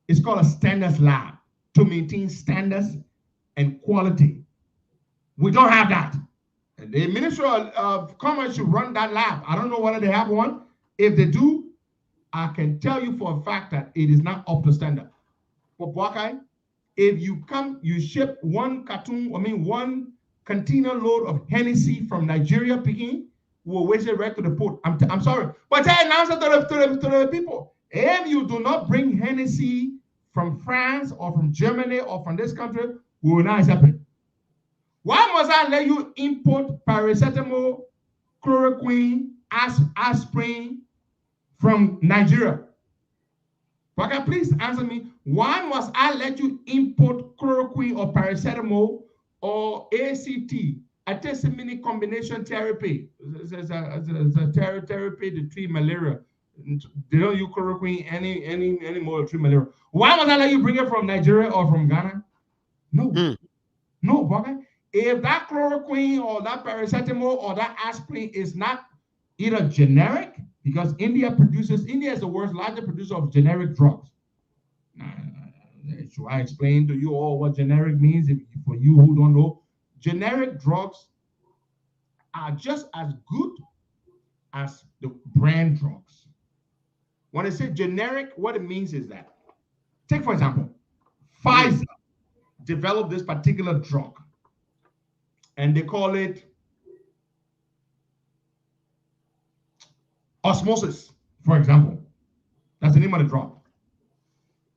It's called a standards lab to maintain standards and quality. We don't have that. And the Ministry of Commerce should run that lab. I don't know whether they have one. If they do, I can tell you for a fact that it is not up to standard. For Bouakai, if you come, you ship one container load of Hennessy from Nigeria, Peking, we'll waste it right to the port. I'm sorry, but I announce it to the people. If you do not bring Hennessy from France or from Germany or from this country, we will not accept it. Why must I let you import paracetamol, chloroquine, aspirin from Nigeria? Baka, please answer me. Why must I let you import chloroquine or paracetamol or ACT, artemisinin combination therapy? It's a therapy to treat malaria. They don't use chloroquine anymore to treat malaria. Why must I let you bring it from Nigeria or from Ghana? No. No, Baka. If that chloroquine or that paracetamol or that aspirin is not either generic, because India is the world's largest producer of generic drugs. Should I explain to you all what generic means? For you who don't know, generic drugs are just as good as the brand drugs. When I say generic, what it means is that, take for example, Pfizer developed this particular drug, and they call it osmosis, for example. That's the name of the drug.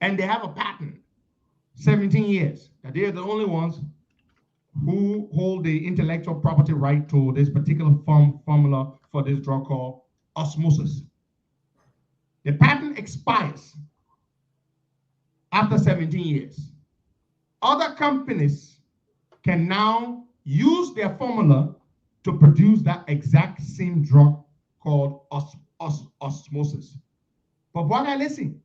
And they have a patent, 17 years, that they are the only ones who hold the intellectual property right to this particular formula for this drug called osmosis. The patent expires after 17 years. Other companies can now use their formula to produce that exact same drug called osmosis. But brother, listen,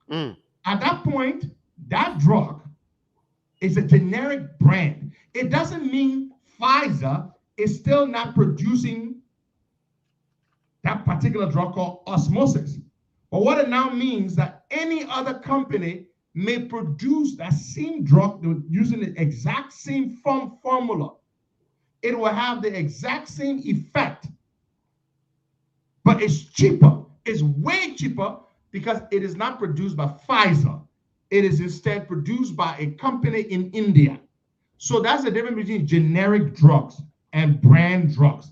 at that point, that drug is a generic brand. It doesn't mean Pfizer is still not producing that particular drug called osmosis. But what it now means that any other company may produce that same drug using the exact same formula. It will have the exact same effect, but it's cheaper. It's way cheaper because it is not produced by Pfizer. It is instead produced by a company in India. So that's the difference between generic drugs and brand drugs.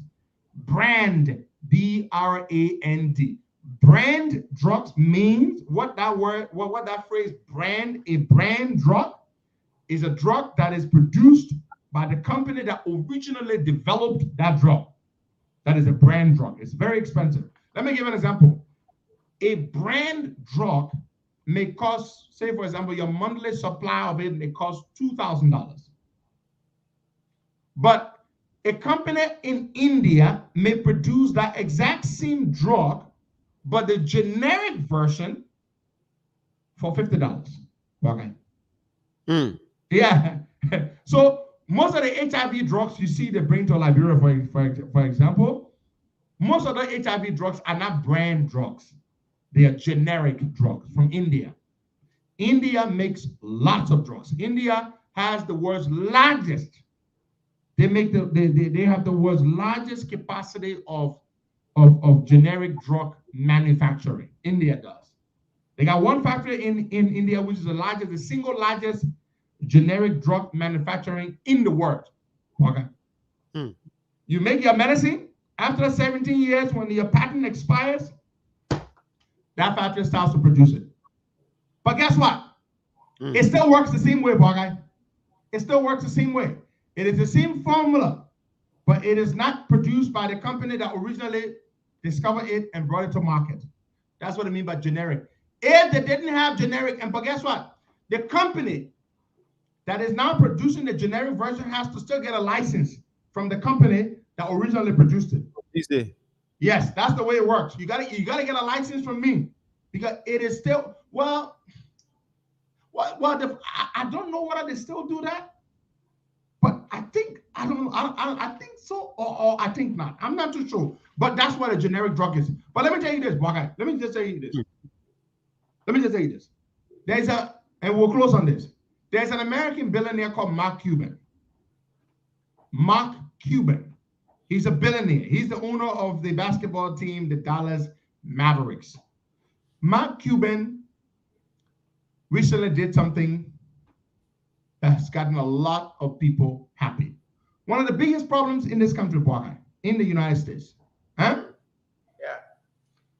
Brand, B-R-A-N-D. Brand drugs means what that phrase brand, a brand drug is a drug that is produced by the company that originally developed that drug. That is a brand drug. It's very expensive. Let me give an example. A brand drug may cost, say for example, your monthly supply of it may cost $2,000. But a company in India may produce that exact same drug, but the generic version for $50. Okay. Yeah. So most of the HIV drugs you see they bring to Liberia, for example, most of the HIV drugs are not brand drugs. They are generic drugs from India. India makes lots of drugs. India has the world's largest. They have the world's largest capacity of generic drug manufacturing. India does. They got one factory in India, which is the single largest generic drug manufacturing in the world. Okay. You make your medicine, after 17 years, when your patent expires, that factory starts to produce it. But guess what? It still works the same way, guy. It still works the same way. It is the same formula, but it is not produced by the company that originally discovered it and brought it to market. That's what I mean by generic. If they didn't have generic, but guess what? The company that is now producing the generic version has to still get a license from the company that originally produced it. Yes, that's the way it works. You gotta get a license from me because it is still I don't know whether they still do that, but I think I think so or I think not. I'm not too sure, but that's what a generic drug is. But let me tell you this, Bogart. Let me just tell you this. And we'll close on this. There's an American billionaire called Mark Cuban. Mark Cuban. He's a billionaire. He's the owner of the basketball team, the Dallas Mavericks. Mark Cuban recently did something that's gotten a lot of people happy. One of the biggest problems in this country, in the United States,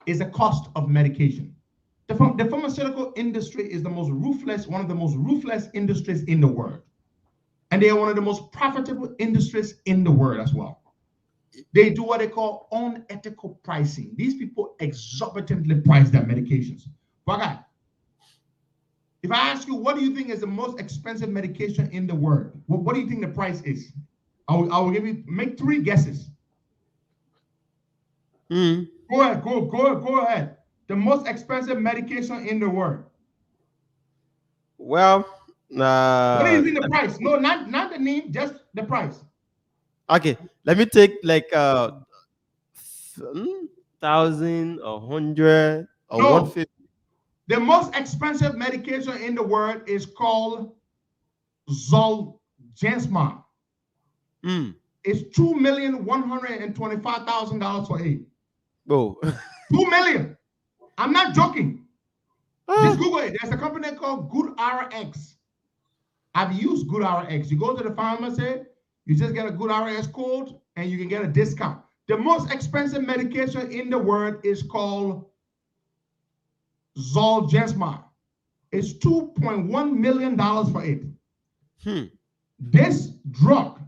is the cost of medication. The pharmaceutical industry is one of the most ruthless industries in the world. And they are one of the most profitable industries in the world as well. They do what they call unethical pricing. These people exorbitantly price their medications. If I ask you, what do you think is the most expensive medication in the world? What do you think the price is? I will give you, make 3 guesses. Go ahead. The most expensive medication in the world. Well, what do you think the price? No, not the name, just the price. Okay, let me take like 1,000 or 100 or 150. The most expensive medication in the world is called Zolgensma. It's $2,125,000 for it. Oh, 2 million. I'm not joking. Just Google it. There's a company called GoodRx. I've used GoodRx. You go to the pharmacy, you just get a GoodRx code, and you can get a discount. The most expensive medication in the world is called Zolgensma. It's $2.1 million for it. This drug,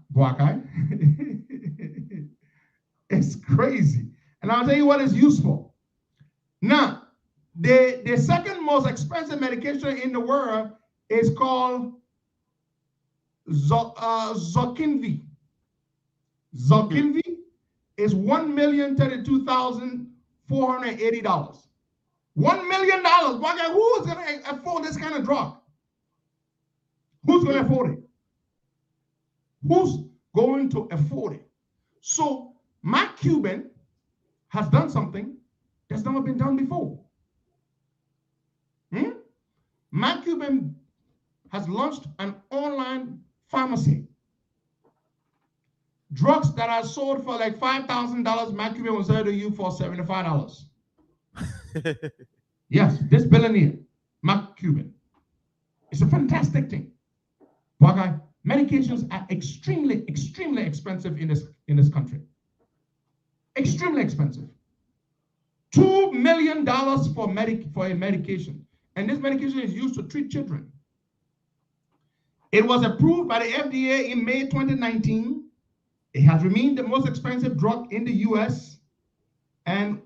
it's crazy. And I'll tell you what it's used for. Now, the second most expensive medication in the world is called Zokinvy. Zokinvy is $1,032,480. $1 million. Who is going to afford this kind of drug? Who's going to afford it? Who's going to afford it? So Mark Cuban has done something that's never been done before. Mark Cuban has launched an online pharmacy. Drugs that are sold for like $5,000, Mark Cuban will sell to you for $75. Yes, this billionaire, Mark Cuban. It's a fantastic thing. Medications are extremely, extremely expensive in this country. Extremely expensive. $2 million for a medication. And this medication is used to treat children. It was approved by the FDA in May 2019. It has remained the most expensive drug in the US. And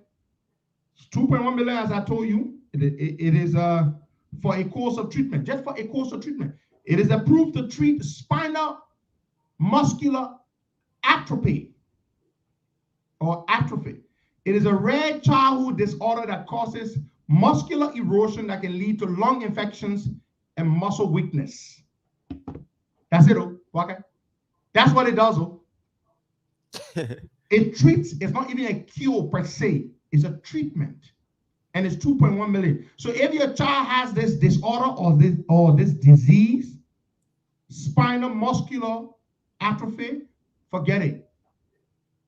2.1 million, as I told you, it is for a course of treatment, just for a course of treatment. It is approved to treat spinal muscular atrophy or atrophy. It is a rare childhood disorder that causes muscular erosion that can lead to lung infections and muscle weakness. That's it, okay? That's what it does, It treats, it's not even a cure per se, it's a treatment. And it's 2.1 million. So if your child has this disorder or this disease, spinal muscular atrophy, forget it.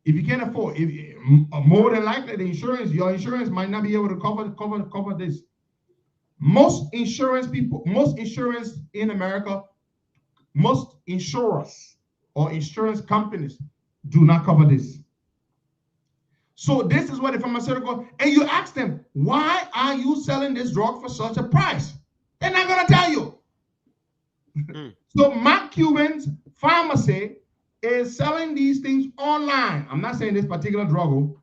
If you can't afford, more than likely your insurance might not be able to cover this. Most insurance in America, most insurers or insurance companies do not cover this. So this is what the pharmaceutical, and you ask them, why are you selling this drug for such a price? They're not going to tell you. So Mark Cuban's pharmacy is selling these things online. I'm not saying this particular drug,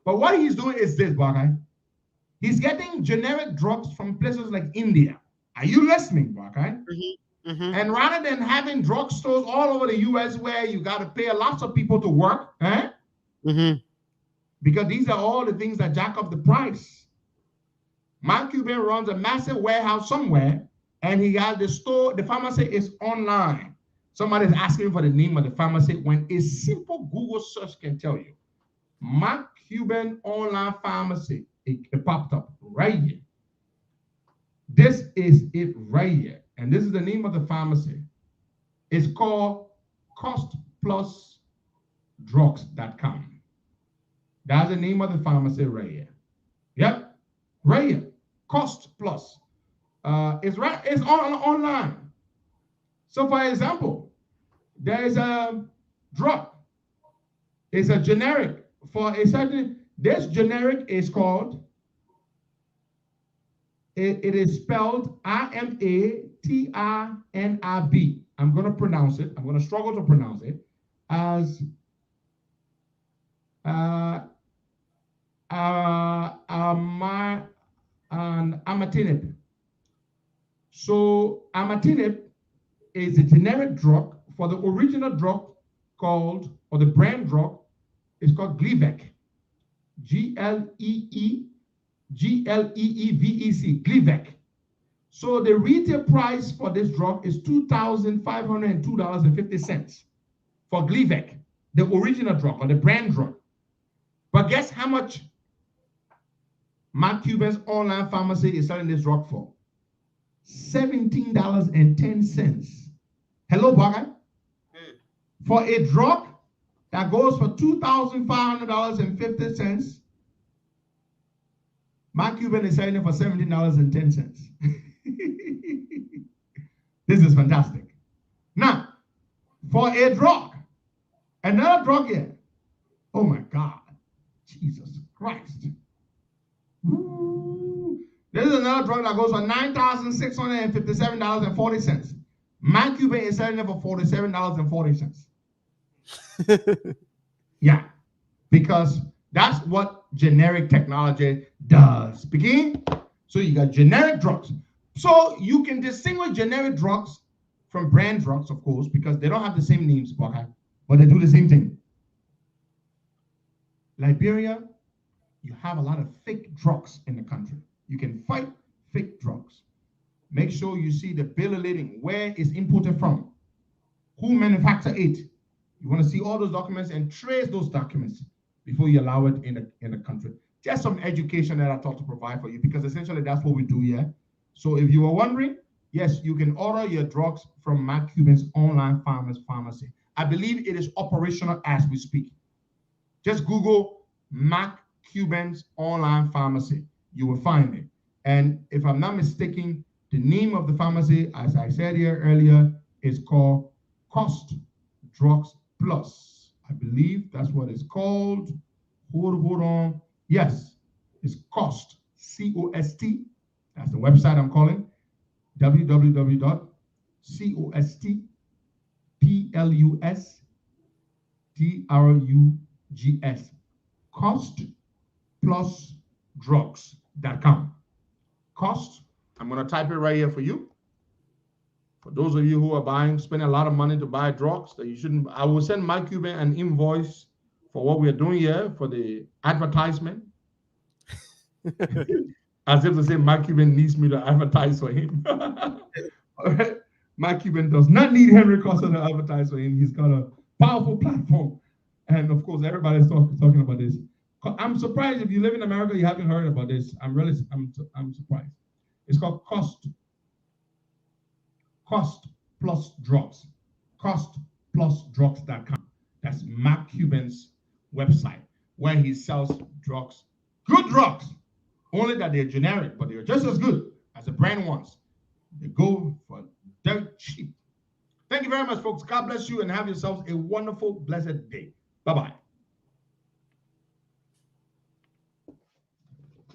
but what he's doing is this, Buckeye. He's getting generic drugs from places like India. Are you listening, Buckeye? And rather than having drugstores all over the U.S. where you got to pay lots of people to work, because these are all the things that jack up the price. Mark Cuban runs a massive warehouse somewhere, and he has the store. The pharmacy is online. Somebody's asking for the name of the pharmacy when a simple Google search can tell you. Mark Cuban online pharmacy. It popped up right here. This is it right here. And this is the name of the pharmacy. It's called costplusdrugs.com. That's the name of the pharmacy right here. Yep, right here. Cost Plus. It's online. So for example, there is a drug. It's a generic for a certain. This generic is called. It is spelled IMATRNIB. I'm going to pronounce it. I'm going to struggle to pronounce it as amatinib. So amatinib is a generic drug for the original drug called, or the brand drug is called Gleevec. Gleevec. Gleevec. So the retail price for this drug is $2,502.50 for Gleevec, the original drug or the brand drug. But guess how much Mark Cuban's online pharmacy is selling this drug for? $17.10. Hello, Bugger? For a drug that goes for $2,500.50, Mark Cuban is selling it for $17.10. This is fantastic. Now, for a drug, another drug here. Oh my God, Jesus Christ. Ooh. This is another drug that goes for $9,657.40. Mark Cuban is selling it for $47.40. Yeah, because that's what generic technology does. Begin? So you got generic drugs. So you can distinguish generic drugs from brand drugs, of course, because they don't have the same names, but they do the same thing. Liberia, you have a lot of fake drugs in the country. You can fight fake drugs. Make sure you see the bill of lading, where it's imported from, who manufactured it. You want to see all those documents and trace those documents before you allow it in the country. Just some education that I thought to provide for you, because essentially that's what we do here. So if you were wondering, yes, you can order your drugs from Mark Cuban's online pharmacy. I believe it is operational as we speak. Just Google Mark Cuban's online pharmacy. You will find it. And if I'm not mistaken, the name of the pharmacy, as I said here earlier, is called Cost Drugs Plus. I believe that's what it's called. Hold on. Yes, it's Cost, C-O-S-T. That's the website I'm calling, www.costplusdrugs, costplusdrugs.com. Cost I'm going to type it right here for you. For those of you who are spending a lot of money to buy drugs, that you shouldn't. I will send Mike Cuban an invoice for what we are doing here for the advertisement. As if to say Mike Cuban needs me to advertise for him. All right. Mike Cuban does not need Henry Costa to advertise for him. He's got a powerful platform. And of course, everybody's talking about this. I'm surprised if you live in America, you haven't heard about this. I'm surprised. It's called Cost Plus Drugs. CostPlusDrugs.com. That's Mark Cuban's website where he sells drugs. Good drugs. Only that they're generic, but they're just as good as the brand ones. They go for dirt cheap. Thank you very much, folks. God bless you and have yourselves a wonderful, blessed day. Bye-bye.